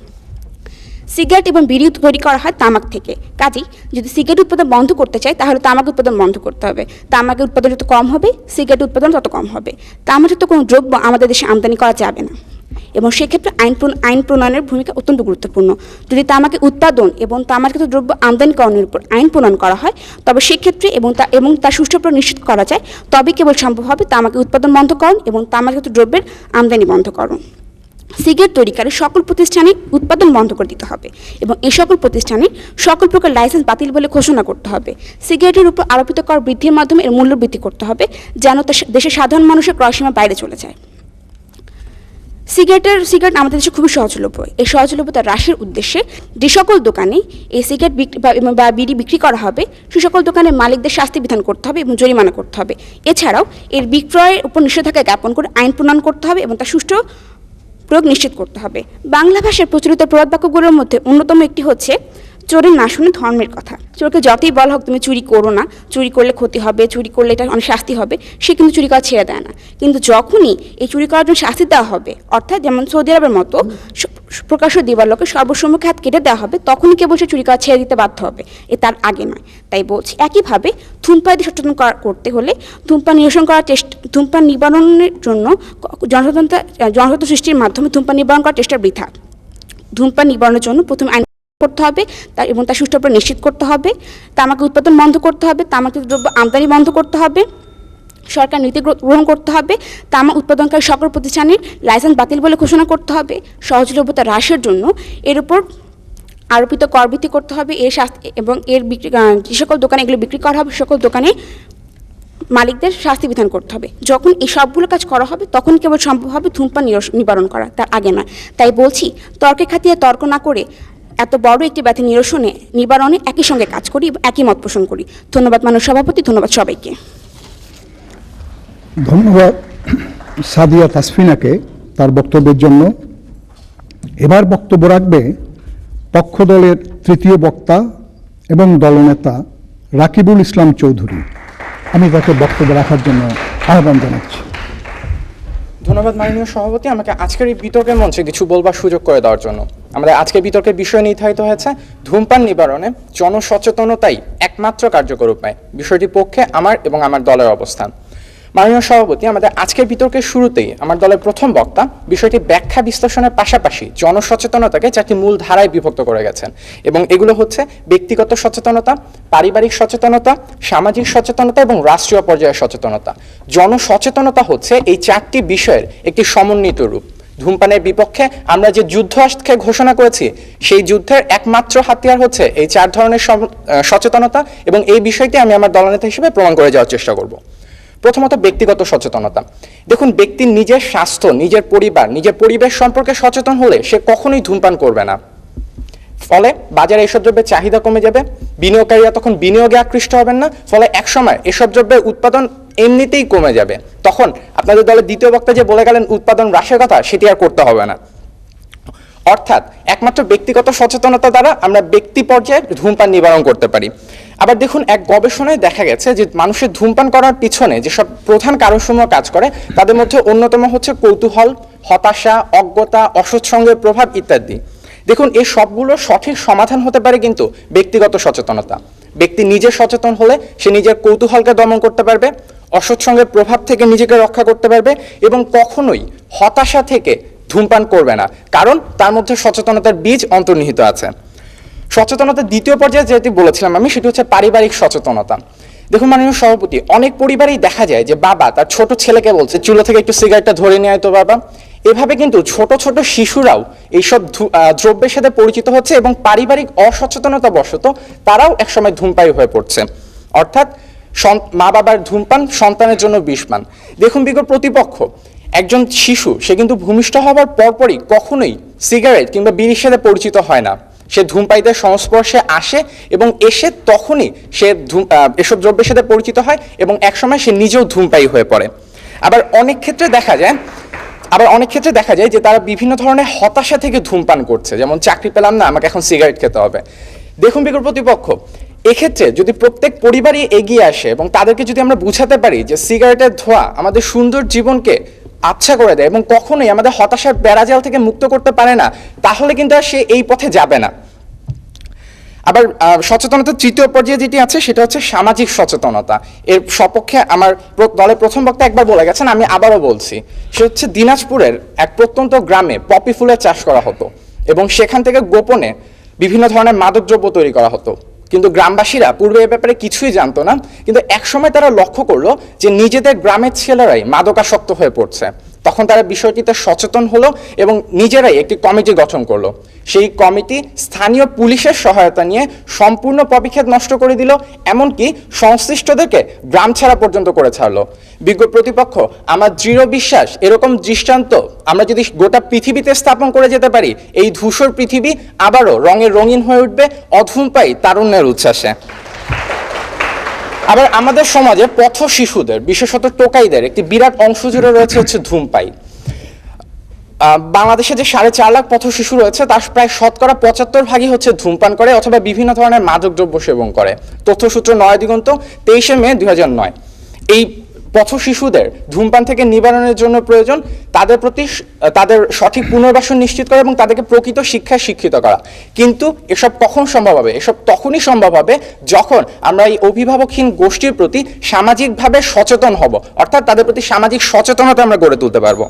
সিগারেট এবং বিড়ি তৈরি করা হয় তামাক থেকে, কাজেই যদি সিগারেট উৎপাদন বন্ধ করতে চাই তাহলে তামাক উৎপাদন বন্ধ করতে হবে। তামাকের উৎপাদন যত কম হবে সিগারেট উৎপাদন তত কম হবে। তামাকজাত কোনো দ্রব্য আমাদের দেশে আমদানি করা যাবে না এবং সেক্ষেত্রে আইন প্রণয়নের ভূমিকা অত্যন্ত গুরুত্বপূর্ণ। যদি তামাকের উৎপাদন এবং তামাকজাত দ্রব্য আমদানিকরণের উপর আইন প্রণয়ন করা হয় তবে সেক্ষেত্রে এবং তার সুষ্ঠু প্রয়োগ নিশ্চিত করা যায় তবে কেবল সম্ভব হবে তামাকের উৎপাদন বন্ধকরণ এবং তামাকজাত দ্রব্যের আমদানি বন্ধকরণ। সিগারেট তৈরিকারী সকল প্রতিষ্ঠানে উৎপাদন বন্ধ করে দিতে হবে এবং এই সকল প্রতিষ্ঠানে সকল প্রকার লাইসেন্স বাতিল বলে ঘোষণা করতে হবে। সিগারেটের উপর আরোপিত কর বৃদ্ধির মাধ্যমে এর মূল্য বৃদ্ধি করতে হবে যেন তা দেশের সাধারণ মানুষের ক্রয়সীমার বাইরে চলে যায়। সিগারেট আমাদের দেশে খুবই সহজলভ্য। এই সহজলভ্যতা হ্রাসের উদ্দেশ্যে যে সকল দোকানে এই সিগারেট বা বিড়ি বিক্রি করা হবে সে সকল দোকানের মালিকদের শাস্তি বিধান করতে হবে এবং জরিমানা করতে হবে। এছাড়াও এর বিক্রয়ের উপর নিষেধাজ্ঞা জ্ঞাপন করে আইন প্রণয়ন করতে হবে এবং তার সুষ্ঠু প্রয়োগ নিশ্চিত করতে হবে। বাংলা ভাষায় প্রচলিত প্রবাদ বাক্যগুলোর মধ্যে অন্যতম একটি হচ্ছে চোরের না শুনে ধর্মের কথা। চোরকে যতই বলা হোক তুমি চুরি করো না, চুরি করলে ক্ষতি হবে, চুরি করলে এটা অনেক শাস্তি হবে, সে কিন্তু চুরি করা ছেড়ে দেয় না। কিন্তু যখনই এই চুরি করার জন্য শাস্তি দেওয়া হবে, অর্থাৎ যেমন সৌদি আরবের মতো প্রকাশ্য দিবালোকে সর্বসম্মুখে হাত কেটে দেওয়া হবে, তখনই কেবল সে চুরি করা ছেড়ে দিতে বাধ্য হবে, তার আগে নয়। তাই বলছি একইভাবে ধূমপান সচেতন করতে হলে ধূমপান নিবারণের জন্য জনসচেতনতা সৃষ্টির মাধ্যমে ধূমপান নিবারণ করার চেষ্টা বৃথা। ধূমপান নিবারণের জন্য প্রথমে আইন করতে হবে এবং তার সুষ্ঠু প্রয়োগ নিশ্চিত করতে হবে। তামাকের উৎপাদন বন্ধ করতে হবে, তামাকজাত দ্রব্য আমদানি বন্ধ করতে হবে, সরকার নীতি গ্রহণ করতে হবে, তামাক উৎপাদনকারী সকল প্রতিষ্ঠানের লাইসেন্স বাতিল বলে ঘোষণা করতে হবে। সহজলভ্যতা হ্রাসের জন্য এর উপর আরোপিত কর বৃদ্ধি করতে হবে এবং এর যে সকল দোকানে এগুলো বিক্রি করা হবে সকল দোকানে মালিকদের শাস্তি বিধান করতে হবে। যখন এই সবগুলো কাজ করা হবে তখন কেবল সম্ভব হবে ধূমপান নিবারণ করা, তার আগে নয়। তাই বলছি তর্কে খাতিয়ে তর্ক না করে এত বড় একটি ব্যাধি নিবারণে একই সঙ্গে কাজ করি, একই মত পোষণ করি। ধন্যবাদ মাননীয় সভাপতি, ধন্যবাদ সবাইকে। ধন্যবাদ সাদিয়া তাসফিনাকে তার বক্তব্যের জন্য। এবার বক্তব্য রাখবে পক্ষ দলের তৃতীয় বক্তা এবং দলনেতা রাকিবুল ইসলাম চৌধুরী। আমি তাকে বক্তব্য রাখার জন্য আহ্বান জানাচ্ছি। ধন্যবাদ মাননীয় সভাপতি, আমাকে আজকের এই বিতর্কের মঞ্চে কিছু বলবার সুযোগ করে দেওয়ার জন্য। আমাদের আজকের বিতর্কের বিষয় নির্ধারিত হয়েছে ধূমপান নিবারণে জনসচেতনতাই একমাত্র কার্যকর উপায়। বিষয়টির পক্ষে আমার এবং আমার দলের অবস্থান। মাননীয় সভাপতি, আমাদের আজকের বিতর্কের শুরুতেই আমার দলের প্রথম বক্তা বিষয়টি ব্যাখ্যা বিশ্লেষণের পাশাপাশি জনসচেতনতাকে 4টি মূল ধারায় বিভক্ত করে গেছেন, এবং এগুলো হচ্ছে ব্যক্তিগত সচেতনতা, পারিবারিক সচেতনতা, সামাজিক সচেতনতা এবং রাষ্ট্রীয় পর্যায়ের সচেতনতা। জনসচেতনতা হচ্ছে এই 4টি বিষয়ের একটি সমন্বিত রূপ। ধূমপানের বিপক্ষে আমরা যে যুদ্ধ আজকে ঘোষণা করেছি, সেই যুদ্ধের একমাত্র হাতিয়ার হচ্ছে এই 4 ধরনের সচেতনতা, এবং এই বিষয়টি আমি আমার দলনেতা হিসেবে প্রমাণ করে যাওয়ার চেষ্টা করব। প্রথমত ব্যক্তিগত সচেতনতা। দেখুন, ব্যক্তির নিজের স্বাস্থ্য, নিজের পরিবার, নিজের পরিবেশ সম্পর্কে সচেতন হলে সে কখনোই ধূমপান করবে না। ফলে বাজারে এসব দ্রব্যের চাহিদা কমে যাবে, বিনিয়োগকারীরা তখন বিনিয়োগে আকৃষ্ট হবেন না, ফলে একসময় এসব দ্রব্যের উৎপাদন এমনিতেই কমে যাবে। তখন আপনাদের দলের দ্বিতীয় বক্তা যে বলে গেলেন উৎপাদন হ্রাসের কথা, সেটি আর করতে হবে না। অর্থাৎ একমাত্র ব্যক্তিগত সচেতনতা দ্বারা আমরা ব্যক্তি পর্যায়ে ধূমপান নিবারণ করতে পারি। আবার দেখুন, এক গবেষণায় দেখা গেছে যে মানুষের ধূমপান করার পিছনে যেসব প্রধান কারণসমূহ কাজ করে, তাদের মধ্যে অন্যতম হচ্ছে কৌতূহল, হতাশা, অজ্ঞতা, অসৎসঙ্গের প্রভাব ইত্যাদি। দেখুন, এই সবগুলোর সঠিক সমাধান হতে পারে কিন্তু ব্যক্তিগত সচেতনতা। ব্যক্তি নিজে সচেতন হলে সে নিজের কৌতূহলকে দমন করতে পারবে, অসৎসঙ্গের প্রভাব থেকে নিজেকে রক্ষা করতে পারবে, এবং কখনোই হতাশা থেকে ধূমপান করবে না, কারণ তার মধ্যে সচেতনতার বীজ অন্তর্নিহিত আছে। সচেতনতার দ্বিতীয় পর্যায়ে যেটি বলেছিলাম আমি, সেটি হচ্ছে পারিবারিক সচেতনতা। দেখুন মাননীয় সভাপতি, অনেক পরিবারেই দেখা যায় যে বাবা তার ছোট ছেলেকে বলছে চুলো থেকে একটু সিগারেটটা ধরে নিয়ে আয় তো বাবা। এভাবে কিন্তু ছোট ছোট শিশুরাও এইসব দ্রব্যের সাথে পরিচিত হচ্ছে, এবং পারিবারিক অসচেতনতা বশত তারাও একসময় ধূমপায়ী হয়ে পড়ছে। অর্থাৎ মা বাবার ধূমপান সন্তানের জন্য বিষপান। দেখুন, বিগত প্রতিপক্ষ একজন শিশু সে কিন্তু ভূমিষ্ঠ হওয়ার পরপরই কখনোই সিগারেট কিংবা বিড়ির সাথে পরিচিত হয় না। সে ধূমপায়ীদের সংস্পর্শে আসে, এবং এসে তখনই সে এসব দ্রব্যের সাথে পরিচিত হয়, এবং একসময় সে নিজেও ধূমপায়ী হয়ে পড়ে। আবার অনেক ক্ষেত্রে দেখা যায় যে তারা বিভিন্ন ধরনের হতাশা থেকে ধূমপান করছে, যেমন চাকরি পেলাম না, আমাকে এখন সিগারেট খেতে হবে। দেখুন বিগত প্রতিপক্ষ, এক্ষেত্রে যদি প্রত্যেক পরিবারই এগিয়ে আসে এবং তাদেরকে যদি আমরা বুঝাতে পারি যে সিগারেটের ধোঁয়া আমাদের সুন্দর জীবনকে আচ্ছা করে দেয় এবং কখনোই আমাদের হতাশার বেড়াজাল থেকে মুক্ত করতে পারে না, তাহলে কিন্তু আর সে এই পথে যাবে না। আবার সচেতনতার তৃতীয় পর্যায়ে যেটি আছে সেটা হচ্ছে সামাজিক সচেতনতা। এর সপক্ষে আমার দলের প্রথম বক্তা একবার বলে গেছেন, আমি আবারও বলছি। সে হচ্ছে দিনাজপুরের এক প্রত্যন্ত গ্রামে পপি ফুলের চাষ করা হতো, এবং সেখান থেকে গোপনে বিভিন্ন ধরনের মাদকদ্রব্য তৈরি করা হতো। কিন্তু গ্রামবাসীরা পূর্বে এ ব্যাপারে কিছুই জানতো না, কিন্তু একসময় তারা লক্ষ্য করলো যে নিজেদের গ্রামের ছেলেরাই মাদকাসক্ত হয়ে পড়ছে। তখন তারা বিষয়টিতে সচেতন হলো এবং নিজেরাই একটি কমিটি গঠন করলো। সেই কমিটি স্থানীয় পুলিশের সহায়তা নিয়ে সম্পূর্ণ পপিক্ষেত নষ্ট করে দিল, এমনকি সংশ্লিষ্টদেরকে গ্রাম ছাড়া পর্যন্ত করে ছাড়লো। বিজ্ঞ প্রতিপক্ষ, আমার দৃঢ় বিশ্বাস এরকম দৃষ্টান্ত আমরা যদি গোটা পৃথিবীতে স্থাপন করে যেতে পারি, এই ধূসর পৃথিবী আবারও রঙের রঙিন হয়ে উঠবে অধূমপায়ী তারুণ্যের উচ্ছ্বাসে। আবার আমাদের সমাজে পথ শিশুদের, বিশেষত টোকাইদের একটি বিরাট অংশ জুড়ে রয়েছে হচ্ছে ধূমপায়ী। বাংলাদেশে যে 4.5 লাখ পথ শিশু রয়েছে তার প্রায় শতকরা 75% হচ্ছে ধূমপান করে অথবা বিভিন্ন ধরনের মাদকদ্রব্য সেবন করে। তথ্যসূত্র 9 দিগন্ত 23 মে 2009। এই পথ শিশুদের ধূমপান থেকে নিবারণের জন্য প্রয়োজন তাদের সঠিক পুনর্বাসন নিশ্চিত করা এবং তাদেরকে প্রকৃত শিক্ষায় শিক্ষিত করা। কিন্তু এসব কখন সম্ভব হবে? এসব তখনই সম্ভব হবে যখন আমরা এই অভিভাবকহীন গোষ্ঠীর প্রতি সামাজিকভাবে সচেতন হব, অর্থাৎ তাদের প্রতি সামাজিক সচেতনতা আমরা গড়ে তুলতে পারবো।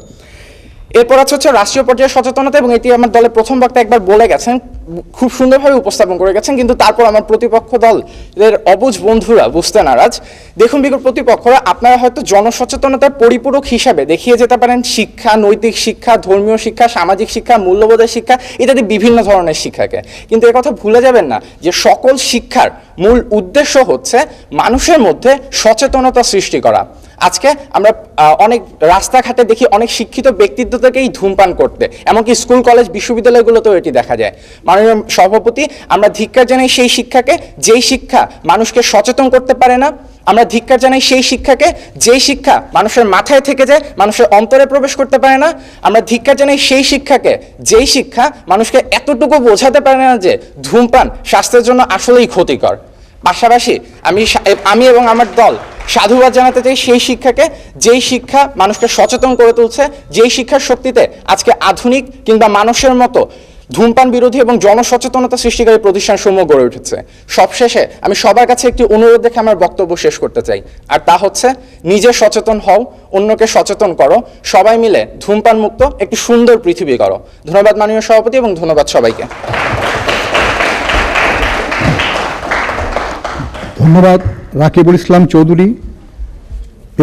এরপর হচ্ছে রাষ্ট্রীয় পর্যায়ে সচেতনতা, এবং এটি আমার দলের প্রথম বক্তা একবার বলে গেছেন, খুব সুন্দরভাবে উপস্থাপন করে গেছেন, কিন্তু তারপর আমার প্রতিপক্ষ দলের অবুঝ বন্ধুরা বুঝতে নারাজ। দেখুন বিগত প্রতিপক্ষরা, আপনারা হয়তো জনসচেতনতার পরিপূরক হিসাবে দেখিয়ে যেতে পারেন শিক্ষা, নৈতিক শিক্ষা, ধর্মীয় শিক্ষা, সামাজিক শিক্ষা, মূল্যবোধের শিক্ষা ইত্যাদি বিভিন্ন ধরনের শিক্ষাকে, কিন্তু কথা ভুলে যাবেন না যে সকল শিক্ষার মূল উদ্দেশ্য হচ্ছে মানুষের মধ্যে সচেতনতা সৃষ্টি করা। আজকে আমরা অনেক রাস্তাঘাটে দেখি অনেক শিক্ষিত ব্যক্তিত্বদেরকেই ধূমপান করতে, এমনকি স্কুল কলেজ বিশ্ববিদ্যালয়গুলোতেও এটি দেখা যায়। মাননীয় সভাপতি, আমরা ধিক্কার জানাই সেই শিক্ষাকে যেই শিক্ষা মানুষকে সচেতন করতে পারে না। আমরা ধিক্কার জানাই সেই শিক্ষাকে যেই শিক্ষা মানুষের মাথায় থেকে যায়, মানুষের অন্তরে প্রবেশ করতে পারে না। আমরা ধিক্কার জানাই সেই শিক্ষাকে যেই শিক্ষা মানুষকে এতটুকু বোঝাতে পারে না যে ধূমপান স্বাস্থ্যের জন্য আসলেই ক্ষতিকর। পাশাপাশি আমি এবং আমার দল সাধুবাদ জানাতে চাই সেই শিক্ষাকে যেই শিক্ষা মানুষকে সচেতন করে তুলছে, যেই শিক্ষার শক্তিতে আজকে আধুনিক কিংবা মানুষের মতো ধূমপান বিরোধী এবং জনসচেতনতা সৃষ্টিকারী প্রতিষ্ঠানসমূহ গড়ে উঠেছে। সবশেষে আমি সবার কাছে একটি অনুরোধ রেখে আমার বক্তব্য শেষ করতে চাই, আর তা হচ্ছে নিজে সচেতন হও, অন্যকে সচেতন করো, সবাই মিলে ধূমপান মুক্ত একটি সুন্দর পৃথিবী করো। ধন্যবাদ মাননীয় সভাপতি এবং ধন্যবাদ সবাইকে। ধন্যবাদ রাকিবুল ইসলাম চৌধুরী।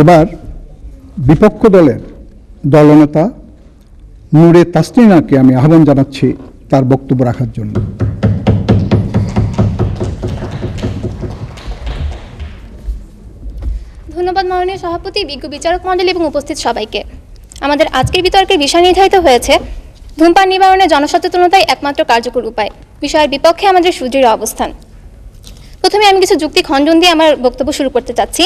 এবার বিপক্ষ দলের দলনেতা নূরে তাসলিনাকে আমি আহ্বান জানাচ্ছি তার বক্তব্য রাখার জন্য। ধন্যবাদ মাননীয় সভাপতি, বিজ্ঞ বিচারক মণ্ডলী এবং উপস্থিত সবাইকে। আমাদের আজকের বিতর্কের বিষয় নির্ধারিত হয়েছে ধূমপান নিবারণে জনসচেতনতাই একমাত্র কার্যকর উপায়। বিষয়ের বিপক্ষে আমাদের সুদৃঢ় অবস্থান। প্রথমে আমি কিছু যুক্তি খণ্ডন দিয়ে আমার বক্তব্য শুরু করতে চাচ্ছি।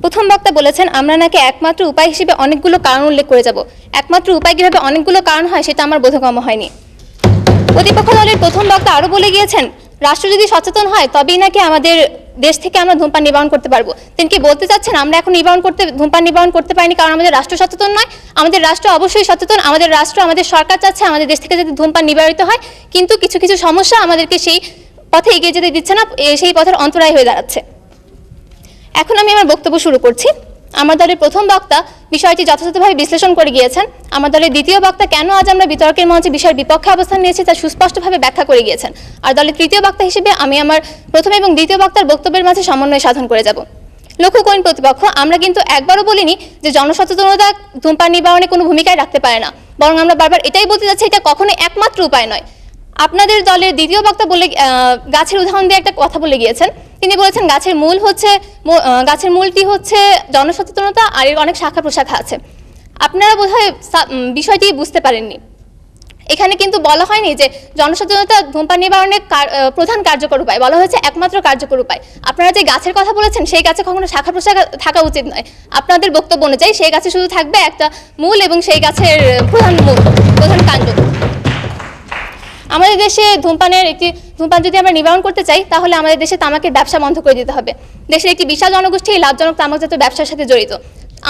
প্রথম বক্তা বলেছেন আমরা নাকি একমাত্র উপায় হিসেবে অনেকগুলো কারণ উল্লেখ করে যাব। একমাত্র উপায় কীভাবে অনেকগুলো কারণ হয় সেটা আমার বোধগম্য হয়নি। প্রতিপক্ষ দলের প্রথম বক্তা আরও বলে গিয়েছেন রাষ্ট্র যদি সচেতন হয় তবেই নাকি আমাদের দেশ থেকে আমরা ধূমপান নিবারণ করতে পারবো। তিনি কি বলতে চাচ্ছেন আমরা এখন ধূমপান নিবারণ করতে পারিনি কারণ আমাদের রাষ্ট্র সচেতন নয়? আমাদের রাষ্ট্র অবশ্যই সচেতন। আমাদের রাষ্ট্র, আমাদের সরকার চাচ্ছে আমাদের দেশ থেকে যদি ধূমপান নিবারিত হয়, কিন্তু কিছু কিছু সমস্যা আমাদেরকে সেই পথে এগিয়ে যেতে দিচ্ছে না, সেই পথের অন্তরায় হয়ে দাঁড়াচ্ছে। এখন আমি আমার বক্তব্য শুরু করছি। আমার দলের প্রথম বক্তা বিষয়টি যথাযথভাবে বিশ্লেষণ করে গিয়েছেন। আমার দলের দ্বিতীয় বক্তা কেন আজ আমরা বিতর্কের মঞ্চে বিষয়ের বিপক্ষে অবস্থান নিয়েছি তা সুস্পষ্টভাবে ব্যাখ্যা করে গিয়েছেন। আর দলের তৃতীয় বক্তা হিসেবে আমি আমার প্রথম এবং দ্বিতীয় বক্তার বক্তব্যের মাঝে সমন্বয় সাধন করে যাব। লক্ষ্য করুন প্রতিপক্ষ, আমরা কিন্তু একবারও বলিনি যে জনসচেতনতা ধূমপান নিবারণে কোনো ভূমিকায় রাখতে পারে না, বরং আমরা বারবার এটাই বলতে যাচ্ছি এটা কখনোই একমাত্র উপায় নয়। আপনাদের দলের দ্বিতীয় বক্তা বলে গাছের উদাহরণ দিয়ে একটা কথা বলে গিয়েছেন। তিনি বলেছেন গাছের মূলটি হচ্ছে জনসচেতনতা, আর এর অনেক শাখা প্রশাখা আছে। আপনারা বোধহয় বিষয়টি বুঝতে পারেননি। এখানে কিন্তু বলা হয়নি যে জনসচেতনতা ধূমপান নিবারণের প্রধান কার্যকর উপায়, বলা হয়েছে একমাত্র কার্যকর উপায়। আপনারা যে গাছের কথা বলেছেন সেই গাছে কখনো শাখা প্রশাখা থাকা উচিত নয়। আপনাদের বক্তব্য অনুযায়ী সেই গাছে শুধু থাকবে একটা মূল এবং সেই গাছের প্রধান কাণ্ড। আমাদের দেশে ধূমপান যদি আমরা নিবারণ করতে চাই তাহলে আমাদের দেশে তামাকের ব্যবসা বন্ধ করে দিতে হবে। দেশের একটি বিশাল জনগোষ্ঠী লাভজনক তামাকজাত ব্যবসার সাথে জড়িত।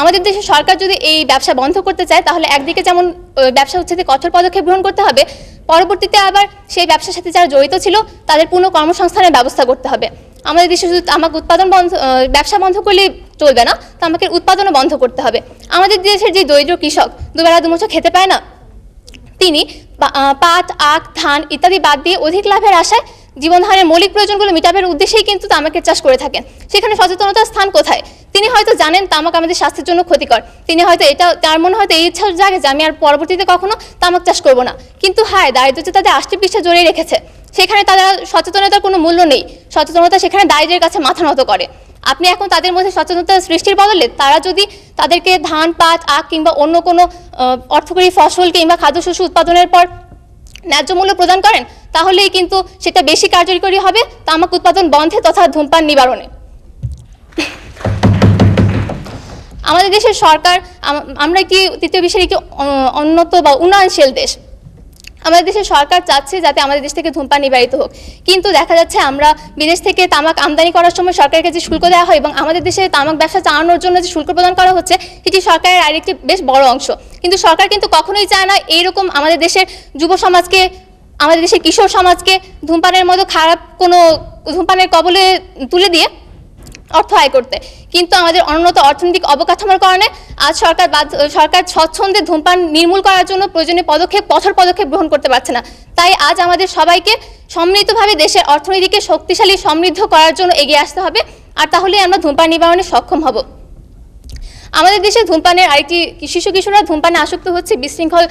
আমাদের দেশের সরকার যদি এই ব্যবসা বন্ধ করতে চায় তাহলে একদিকে যেমন ব্যবসা উচ্ছেদে কঠোর পদক্ষেপ গ্রহণ করতে হবে, পরবর্তীতে আবার সেই ব্যবসার সাথে যারা জড়িত ছিল তাদের পুনঃ কর্মসংস্থানের ব্যবস্থা করতে হবে। আমাদের দেশে শুধু তামাক ব্যবসা বন্ধ করলে চলবে না, তামাকের উৎপাদনও বন্ধ করতে হবে। আমাদের দেশের যে দরিদ্র কৃষক দুবেলা দুমুঠো খেতে পায় না, তিনি পাট, আখ, ধান ইত্যাদি বাদ দিয়ে অধিক লাভের আশায় জীবনধারণের মৌলিক প্রয়োজনগুলো মিটাবের উদ্দেশ্যেই কিন্তু তামাকের চাষ করে থাকেন। সেখানে সচেতনতার স্থান কোথায়? তিনি হয়তো জানেন তামাক আমাদের স্বাস্থ্যের জন্য ক্ষতিকর, তিনি হয়তো তার মনে হয়তো এই ইচ্ছা জাগে যে আমি আর পরবর্তীতে কখনো তামাক চাষ করব না। কিন্তু দারিদ্র যে তাদের আষ্টি পৃষ্ঠে জড়িয়ে রেখেছে, সেখানে তাদের সচেতনতার কোনো মূল্য নেই। সচেতনতা সেখানে দারিদ্রের কাছে মাথা নত করে। আপনি এখন তাদের মধ্যে সচেতনতা সৃষ্টির বদলে তারা যদি তাদেরকে ধান, পাট, আখ কিংবা অন্য কোনো অর্থকরী ফসল কিংবা খাদ্যশস্য উৎপাদনের পর ন্যায্য মূল্য প্রদান করেন তাহলেই কিন্তু সেটা বেশি কার্যকরী হবে তামাক উৎপাদন বন্ধে তথা ধূমপান নিবারণে। আমাদের দেশের সরকার, আমরা একটি তৃতীয় বিশ্বের একটি উন্নত বা উন্নয়নশীল দেশ। আমাদের দেশের সরকার চাচ্ছে যাতে আমাদের দেশ থেকে ধূমপান নিবারিত হোক, কিন্তু দেখা যাচ্ছে আমরা বিদেশ থেকে তামাক আমদানি করার সময় সরকারকে যে শুল্ক দেওয়া হয় এবং আমাদের দেশে তামাক ব্যবসা চালানোর জন্য যে শুল্ক প্রদান করা হচ্ছে সেটি সরকারের আরেকটি বেশ বড় অংশ। কিন্তু সরকার কিন্তু কখনোই চায় না এইরকম আমাদের দেশের যুব সমাজকে, আমাদের দেশের কিশোর সমাজকে ধূমপানের মতো খারাপ কোনো ধূমপানের কবলে তুলে দিয়ে অর্থ আয় করতে। কিন্তু আমাদের অনুন্নত অর্থনৈতিক অবকাঠামোর কারণে আজ সরকার স্বচ্ছন্দে ধূমপান নির্মূল করার জন্য প্রয়োজনীয় কঠোর পদক্ষেপ গ্রহণ করতে পারছে না। তাই আজ আমাদের সবাইকে সম্মিলিতভাবে দেশের অর্থনীতিকে শক্তিশালী সমৃদ্ধ করার জন্য এগিয়ে আসতে হবে, আর তাহলেই আমরা ধূমপান নিবারণে সক্ষম হব। আমাদের দেশে ধূমপানের আরেকটি কিশোররা ধূমপানে আসক্ত হচ্ছে বিশৃঙ্খল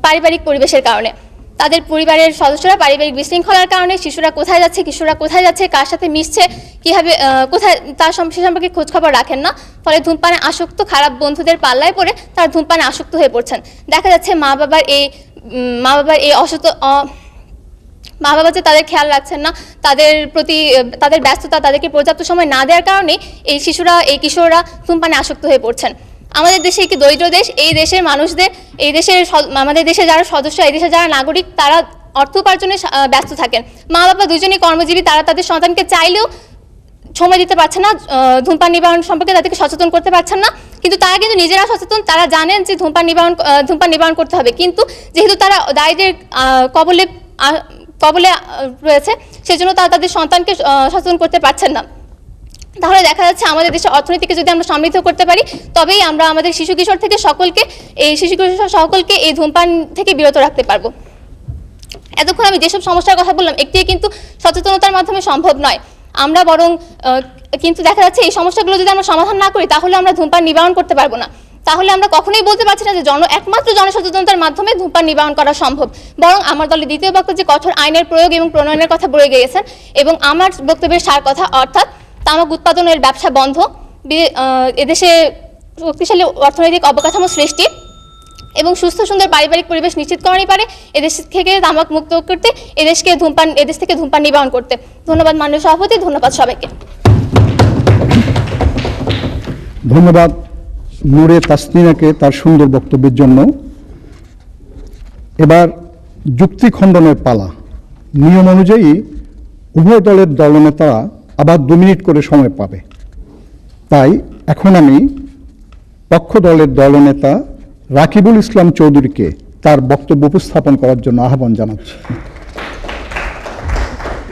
পারিবারিক পরিবেশের কারণে। তাদের পরিবারের সদস্যরা পারিবারিক বিশৃঙ্খলার কারণে শিশুরা কোথায় যাচ্ছে কার সাথে মিশছে কীভাবে কোথায় সে সম্পর্কে খোঁজখবর রাখেন না। ফলে ধূমপানে আসক্ত খারাপ বন্ধুদের পাল্লায় পড়ে তারা ধূমপানে আসক্ত হয়ে পড়ছেন। দেখা যাচ্ছে মা বাবার এই মা বাবা যে তাদের খেয়াল রাখছেন না, তাদের প্রতি তাদের ব্যস্ততা, তাদেরকে পর্যাপ্ত সময় না দেওয়ার কারণে এই কিশোররা ধূমপানে আসক্ত হয়ে পড়ছেন। আমাদের দেশে একটি দরিদ্র দেশ, এই দেশের মানুষদের, আমাদের দেশে যারা সদস্য, এই দেশে যারা নাগরিক, তারা অর্থ উপার্জনে ব্যস্ত থাকেন। মা বাবা দুজনেই কর্মজীবী, তারা তাদের সন্তানকে চাইলেও সময় দিতে পারছে না, ধূমপান নিবারণ সম্পর্কে তাদেরকে সচেতন করতে পারছেন না। কিন্তু তারা কিন্তু নিজেরা সচেতন, তারা জানেন যে ধূমপান নিবারণ করতে হবে, কিন্তু যেহেতু তারা দারিদ্র্যের কবলে রয়েছে, সেজন্য তারা তাদের সন্তানকে সচেতন করতে পারছেন না। তাহলে দেখা যাচ্ছে আমাদের দেশের অর্থনীতিকে যদি আমরা সমৃদ্ধ করতে পারি, তবেই আমরা আমাদের শিশু কিশোর সকলকে এই ধূমপান থেকে বিরত রাখতে পারবো। এতক্ষণ আমি যেসব সমস্যার কথা বললাম, একটি কিন্তু সচেতনতার মাধ্যমে সম্ভব নয়। আমরা বরং কিন্তু দেখা যাচ্ছে এই সমস্যাগুলো যদি আমরা সমাধান না করি, তাহলে আমরা ধূমপান নিবারণ করতে পারবো না। তাহলে আমরা কখনোই বলতে পারছি না যে একমাত্র জনসচেতনতার মাধ্যমে ধূমপান নিবারণ করা সম্ভব। বরং আমার দলের দ্বিতীয় বক্তা যে কঠোর আইনের প্রয়োগ এবং প্রণয়নের কথা বলে গিয়েছেন, এবং আমার বক্তব্যের সার কথা, অর্থাৎ তামাক উৎপাদনের ব্যবসা বন্ধ, এদেশে শক্তিশালী অর্থনৈতিক অবকাঠামো সৃষ্টি এবং সুস্থ সুন্দর পারিবারিক পরিবেশ নিশ্চিতকরণই পারে এদেশ থেকে তামাক মুক্ত করতে, এদেশ থেকে ধূমপান নিবারণ করতে। ধন্যবাদ মাননীয় সভাপতি, ধন্যবাদ সবাইকে। ধন্যবাদ নূরে তাসনিনাকে তার সুন্দর বক্তব্যের জন্য। এবার যুক্তি খণ্ডনের পালা। নিয়ম অনুযায়ী উভয় দলের দলনেতারা আবার 2 মিনিট করে সময় পাবে। তাই এখন আমি পক্ষ দলের দলনেতা রাকিবুল ইসলাম চৌধুরীকে তার বক্তব্য উপস্থাপন করার জন্য আহ্বান জানাচ্ছি।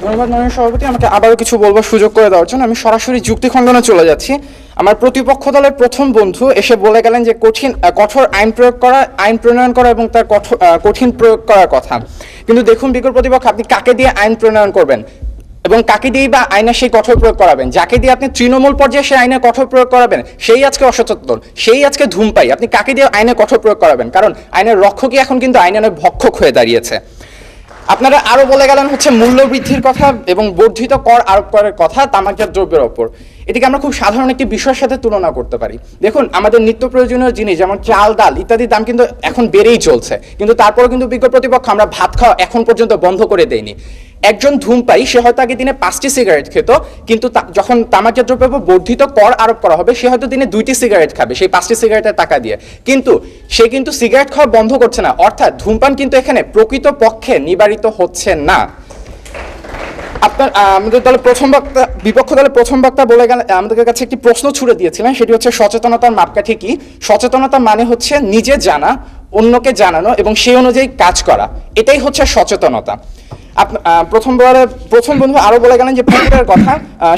ধন্যবাদ মাননীয় সভাপতি, আমাকে আবারও কিছু বলবার সুযোগ করে দেওয়ার জন্য। আমি সরাসরি যুক্তি খণ্ডনে চলে যাচ্ছি। আমার প্রতিপক্ষ দলের প্রথম বন্ধু এসে বলে গেলেন যে কঠোর আইন প্রণয়ন করা এবং তার কঠিন প্রয়োগ করার কথা। কিন্তু দেখুন বিকল্প প্রতিপক্ষ, আপনি কাকে দিয়ে আইন প্রণয়ন করবেন এবং কাকে দিয়েই বা আইনের সেই কঠোর প্রয়োগ করাবেন? যাকে দিয়ে আপনি তৃণমূল পর্যায়ে সেই আইনের কঠোর প্রয়োগ করাবেন, সেই আজকে অসচেতন, সেই আজকে ধূমপাই। আপনি কাকে দিয়ে আইনের কঠোর প্রয়োগ করাবেন? কারণ আইনের রক্ষকই এখন কিন্তু আইনের ভক্ষক হয়ে দাঁড়িয়েছে। আপনারা আরো বলে গেলেন হচ্ছে মূল্য বৃদ্ধির কথা এবং বর্ধিত কর আরোপ করার কথা তামাকজাত দ্রব্যের ওপর। এটিকে আমরা খুব সাধারণ একটি বিষয়ের সাথে তুলনা করতে পারি। দেখুন, আমাদের নিত্য প্রয়োজনীয় জিনিস যেমন চাল, ডাল ইত্যাদির দাম কিন্তু এখন বেড়েই চলছে, কিন্তু তারপরেও কিন্তু বিজ্ঞ প্রতিপক্ষ আমরা ভাত খাওয়া এখন পর্যন্ত বন্ধ করে দেয়নি। একজন ধূমপায়ী সে হয়তো আগে দিনে 5টি সিগারেট খেত, কিন্তু যখন তামাকজাত দ্রব্যের উপর বর্ধিত কর আরোপ করা হবে, সে হয়তো দিনে 2টি সিগারেট খাবে সেই 5টি সিগারেটের টাকা দিয়ে। কিন্তু সে কিন্তু সিগারেট খাওয়া বন্ধ করছে না, অর্থাৎ ধূমপান কিন্তু এখানে প্রকৃত পক্ষে নিবারিত হচ্ছে না। আমাদের দলের বিপক্ষ দলের প্রথম বক্তা বলে গেলেন, আমাদের কাছে একটি প্রশ্ন ছুড়ে দিয়েছিলেন, সেটি হচ্ছে সচেতনতার মাপকাঠি কি? সচেতনতা মানে হচ্ছে নিজে জানা, অন্যকে জানানো এবং সেই অনুযায়ী কাজ করা, এটাই হচ্ছে সচেতনতা। প্রথম বন্ধু আরো বলে গেলেন যে পুকুরের কথা,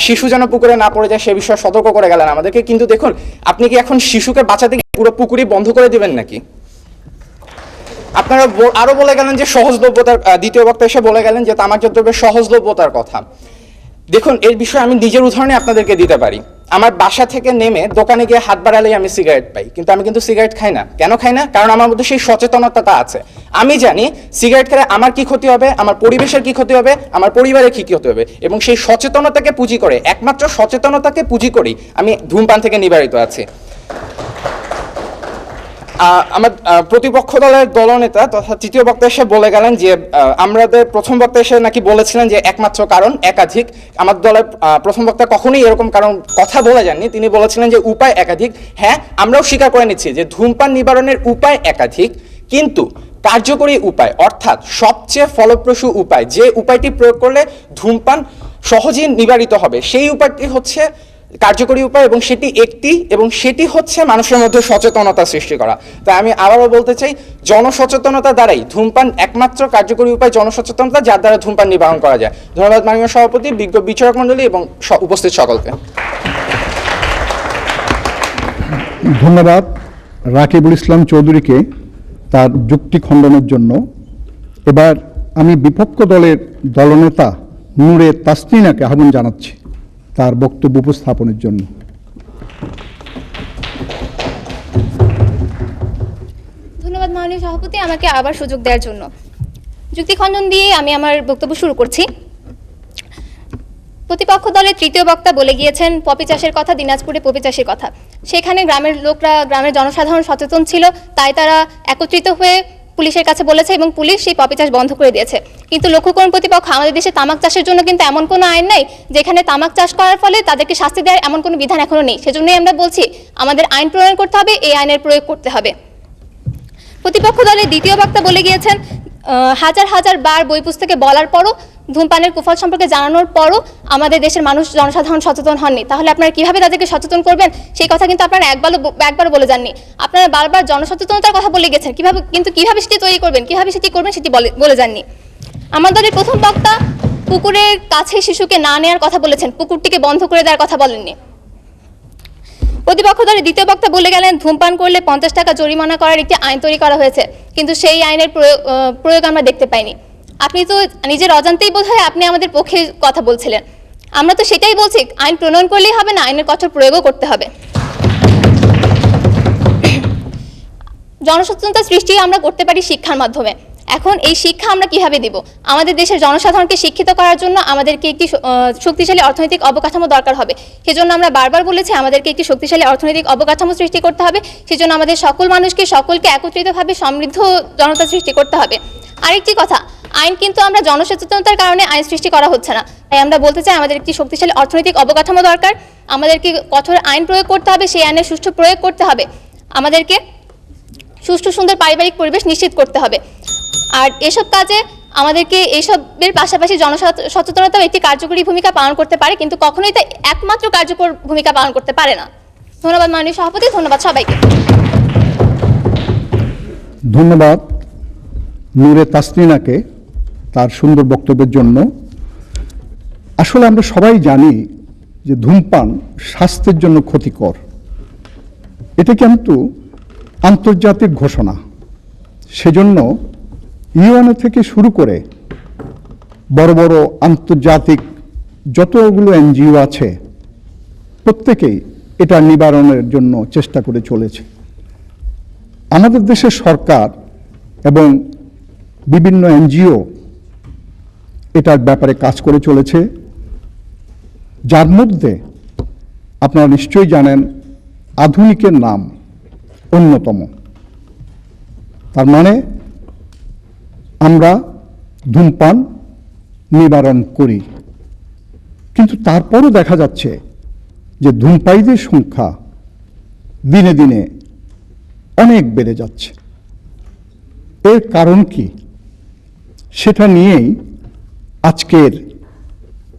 শিশু যেন পুকুরে না পড়ে যায় সে বিষয়ে সতর্ক করে গেলেন আমাদেরকে। কিন্তু দেখুন, আপনি কি এখন শিশুকে বাঁচাতে গিয়ে পুরো পুকুরই বন্ধ করে দিবেন নাকি? আপনারা আরো বলে গেলেন যে সহজলভ্যতার, দ্বিতীয় বক্তা এসে বলে গেলেন যে তামাকজাত দ্রব্যের সহজলভ্যতার কথা। দেখুন, এর বিষয়ে আমি নিজের উদাহরণে আপনাদেরকে দিতে পারি। আমার বাসা থেকে নেমে দোকানে গিয়ে হাত বাড়ালেই আমি সিগারেট পাই, কিন্তু আমি কিন্তু সিগারেট খাই না। কেন খাই না? কারণ আমার মধ্যে সেই সচেতনতাটা আছে। আমি জানি সিগারেট খেলে আমার কি ক্ষতি হবে, আমার পরিবেশের কি ক্ষতি হবে, আমার পরিবারের কি ক্ষতি হবে, এবং সেই সচেতনতাকে পুঁজি করে, একমাত্র সচেতনতাকে পুঁজি করেই আমি ধূমপান থেকে নিবারিত আছি। আমার প্রতিপক্ষ দলের দলনেতা তথা তৃতীয় বক্তা এসে বলে গেলেন যে আমাদের প্রথম বক্তা এসে নাকি বলেছিলেন যে একমাত্র কারণ একাধিক। আমার দলের প্রথম বক্তা কখনোই এরকম কারণ কথা বলে যাননি, তিনি বলেছিলেন যে উপায় একাধিক। হ্যাঁ, আমরাও স্বীকার করে নিচ্ছি যে ধূমপান নিবারণের উপায় একাধিক, কিন্তু কার্যকরী উপায় অর্থাৎ সবচেয়ে ফলপ্রসূ উপায়, যে উপায়টি প্রয়োগ করলে ধূমপান সহজেই নিবারিত হবে, সেই উপায়টি হচ্ছে কার্যকরী উপায়, এবং সেটি হচ্ছে মানুষের মধ্যে সচেতনতা সৃষ্টি করা। তাই আমি আবারও বলতে চাই, জনসচেতনতা দ্বারাই ধূমপান একমাত্র কার্যকরী উপায়, জনসচেতনতা, যার দ্বারা ধূমপান নিবারণ করা যায়। ধন্যবাদ মাননীয় সভাপতি, বিজ্ঞ বিচারক মণ্ডলী এবং উপস্থিত সকলকে। ধন্যবাদ রাকিবুল ইসলাম চৌধুরীকে তার যুক্তি খণ্ডনের জন্য। এবার আমি বিপক্ষ দলের দলনেতা নূরে তাসনিনাকে আহ্বান জানাচ্ছি তার বক্তব্য উপস্থাপনের জন্য। ধন্যবাদ মাননীয় সভাপতি, আমাকে আবার সুযোগ দেওয়ার জন্য। যুক্তিখণ্ডন দিয়ে আমি আমার বক্তব্য শুরু করছি। প্রতিপক্ষ দলের তৃতীয় বক্তা বলে গিয়েছেন পপি চাষের কথা, দিনাজপুরে পপি চাষের কথা। সেখানে গ্রামের লোকরা, গ্রামের জনসাধারণ সচেতন ছিল, তাই তারা একত্রিত হয়ে পুলিশের কাছে বলেছে এবং পুলিশ সেই পপি চাষ বন্ধ করে দিয়েছে। কিন্তু লক্ষ্য করুন প্রতিপক্ষ, আমাদের দেশে তামাক চাষের জন্য কিন্তু এমন কোনো আইন নেই যেখানে তামাক চাষ করার ফলে তাদেরকে শাস্তি দেওয়ার এমন কোনো বিধান এখনো নেই। সেজন্যই আমরা বলছি আমাদের আইন প্রণয়ন করতে হবে, এই আইনের প্রয়োগ করতে হবে। প্রতিপক্ষ দলের দ্বিতীয় বক্তা বলে গিয়েছেন হাজার হাজার বার বই পুস্তকে বলার পরও, ধূমপানের কুফল সম্পর্কে জানানোর পরও আমাদের দেশের মানুষ, জনসাধারণ সচেতন হননি। তাহলে আপনারা কিভাবে তাদেরকে সচেতন করবেন? সেই কথা কিন্তু আপনারা একবারও বলে যাননি। আপনারা বারবার জনসচেতনতার কথা বলে গেছেন, কিভাবে সেটি তৈরি করবেন, কিভাবে সেটি করবেন সেটি বলে যাননি। আমার দলের প্রথম বক্তা পুকুরের কাছে শিশুকে না নেওয়ার কথা বলেছেন, পুকুরটিকে বন্ধ করে দেওয়ার কথা বলেননি। প্রতিপক্ষ দলের দ্বিতীয় বক্তা বলে গেলেন ধূমপান করলে 50 টাকা জরিমানা করার একটি আইন তৈরি করা হয়েছে, কিন্তু সেই আইনের প্রয়োগ আমরা দেখতে পাইনি। আপনি তো নিজের অজান্তেই বোধহয় আপনি আমাদের পক্ষে কথা বলছিলেন। আমরা তো সেটাই বলছি, আইন প্রণয়ন করলেই হবে না, আইনের কঠোর প্রয়োগও করতে হবে। জনসচেতনতা সৃষ্টি আমরা করতে পারি শিক্ষার মাধ্যমে। এখন এই শিক্ষা আমরা কিভাবে দিব? আমাদের দেশের জনসাধারণকে শিক্ষিত করার জন্য আমাদেরকে একটি শক্তিশালী অর্থনৈতিক অবকাঠামো দরকার হবে। সেজন্য আমরা বারবার বলেছি আমাদেরকে একটি শক্তিশালী অর্থনৈতিক অবকাঠামো সৃষ্টি করতে হবে। সেজন্য আমাদের সকলকে একত্রিতভাবে সমৃদ্ধ জনতা সৃষ্টি করতে হবে। আরেকটি কথা, আইন কিন্তু আমরা জনসচেতনতার কারণে আইন সৃষ্টি করা হচ্ছে না। তাই আমরা বলতে চাই আমাদের একটি শক্তিশালী অর্থনৈতিক অবকাঠামো দরকার। আমাদেরকে কঠোর আইন প্রয়োগ করতে হবে, সেই আইনের সুষ্ঠু প্রয়োগ করতে হবে। আমাদেরকে সুষ্ঠু সুন্দর পারিবারিক পরিবেশ নিশ্চিত করতে হবে। আর এসব কাজে আমাদেরকে এইসবের পাশাপাশি জনসচেতনতাও একটি কার্যকরী ভূমিকা পালন করতে পারে, কিন্তু কখনোই তা একমাত্র কার্যকর ভূমিকা পালন করতে পারে না। ধন্যবাদ মাননীয় সভাপতি, ধন্যবাদ সবাইকে। ধন্যবাদ নূরে তাসনিনাকে তার সুন্দর বক্তব্যের জন্য। আসলে আমরা সবাই জানি যে ধূমপান স্বাস্থ্যের জন্য ক্ষতিকর। এটা কিন্তু আন্তর্জাতিক ঘোষণা। সেজন্য ইউএনও থেকে শুরু করে বড় বড় আন্তর্জাতিক যতগুলো এনজিও আছে প্রত্যেকেই এটা নিবারণের জন্য চেষ্টা করে চলেছে। আমাদের দেশের সরকার এবং বিভিন্ন এনজিও এটার ব্যাপারে কাজ করে চলেছে, যার মধ্যে আপনারা নিশ্চয়ই জানেন আধুনিকের নাম অন্যতম। তার মানে আমরা ধূমপান নিবারণ করি, কিন্তু তারপরও দেখা যাচ্ছে যে ধূমপায়ীদের সংখ্যা দিনে দিনে অনেক বেড়ে যাচ্ছে। এর কারণ কি সেটা নিয়েই আজকের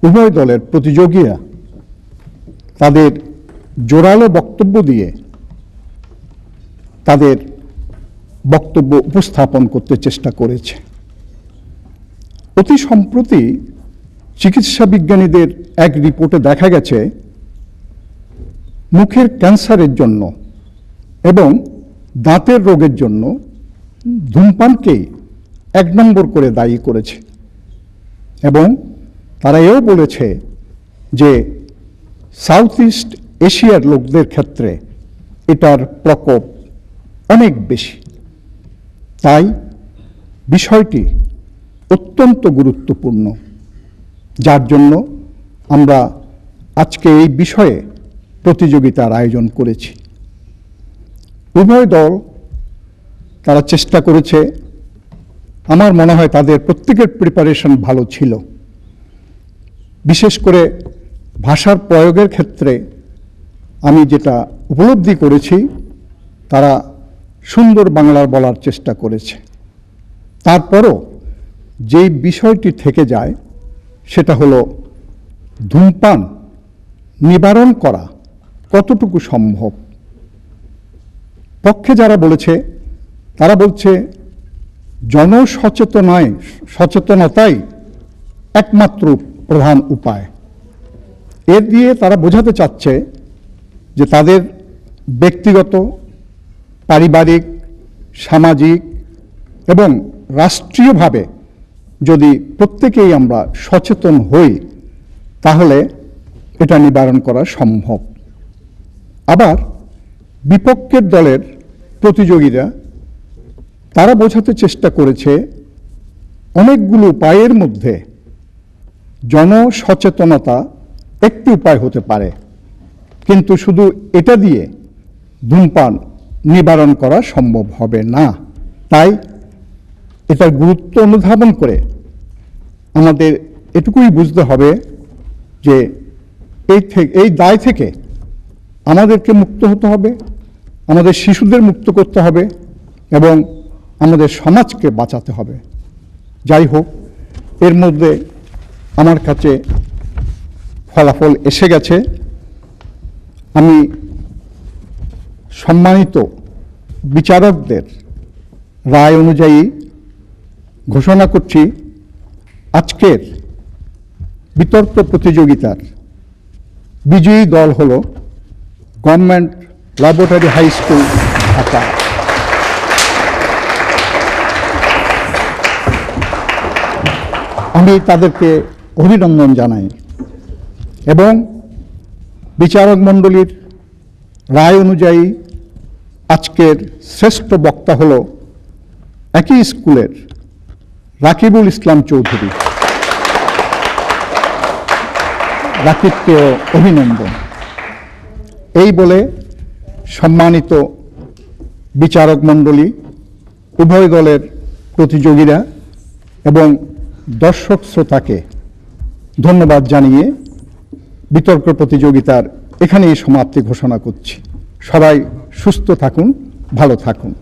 উভয় দলের প্রতিযোগীরা তাদের জোরালো বক্তব্য দিয়ে তাদের বক্তব্য উপস্থাপন করতে চেষ্টা করেছে। অতি সম্প্রতি চিকিৎসা বিজ্ঞানীদের এক রিপোর্টে দেখা গেছে মুখের ক্যান্সারের জন্য এবং দাঁতের রোগের জন্য ধূমপানকেই 1 নম্বর করে দায়ী করেছে। এবং তারা এও বলেছে যে সাউথ ইস্ট এশিয়ার লোকদের ক্ষেত্রে এটার প্রকোপ অনেক বেশি। তাই বিষয়টি অত্যন্ত গুরুত্বপূর্ণ, যার জন্য আমরা আজকে এই বিষয়ে প্রতিযোগিতার আয়োজন করেছি। উভয় দল তারা চেষ্টা করেছে, আমার মনে হয় তাদের প্রত্যেকের প্রিপারেশন ভালো ছিল। বিশেষ করে ভাষার প্রয়োগের ক্ষেত্রে আমি যেটা উপলব্ধি করেছি, তারা সুন্দর বাংলার বলার চেষ্টা করেছে। তারপরও যেই বিষয়টি থেকে যায় সেটা হলো ধূমপান নিবারণ করা কতটুকু সম্ভব। পক্ষে যারা বলেছে তারা বলছে জনসচেতনতাই একমাত্র প্রধান উপায়। এর দিয়ে তারা বোঝাতে চাচ্ছে যে তাদের ব্যক্তিগত, পারিবারিক, সামাজিক এবং রাষ্ট্রীয়ভাবে যদি প্রত্যেকেই আমরা সচেতন হই তাহলে এটা নিবারণ করা সম্ভব। আবার বিপক্ষের দলের প্রতিযোগীরা তারা বোঝাতে চেষ্টা করেছে অনেকগুলো উপায়ের মধ্যে জনসচেতনতা একটি উপায় হতে পারে, কিন্তু শুধু এটা দিয়ে ধূমপান নিবারণ করা সম্ভব হবে না। তাই এটার গুরুত্ব অনুধাবন করে আমাদের এটুকুই বুঝতে হবে যে এই দায় থেকে আমাদেরকে মুক্ত হতে হবে, আমাদের শিশুদের মুক্ত করতে হবে এবং আমাদের সমাজকে বাঁচাতে হবে। যাই হোক, এর মধ্যে আমার কাছে ফলাফল এসে গেছে। আমি সম্মানিত বিচারকদের রায় অনুযায়ী ঘোষণা করছি আজকের বিতর্ক প্রতিযোগিতার বিজয়ী দল হল government laboratory high school Dhaka. আমি তাদেরকে অভিনন্দন জানাই এবং বিচারক মণ্ডলীর রায় অনুযায়ী আজকের শ্রেষ্ঠ বক্তা হল একই স্কুলের রাকিবুল ইসলাম চৌধুরী। রাকিবকেও অভিনন্দন। এই বলে সম্মানিত বিচারক মণ্ডলী, উভয় দলের প্রতিযোগীরা এবং দর্শক শ্রোতাকে ধন্যবাদ জানিয়ে বিতর্ক প্রতিযোগিতার এখানেই সমাপ্তি ঘোষণা করছি। সবাই সুস্থ থাকুন, ভালো থাকুন।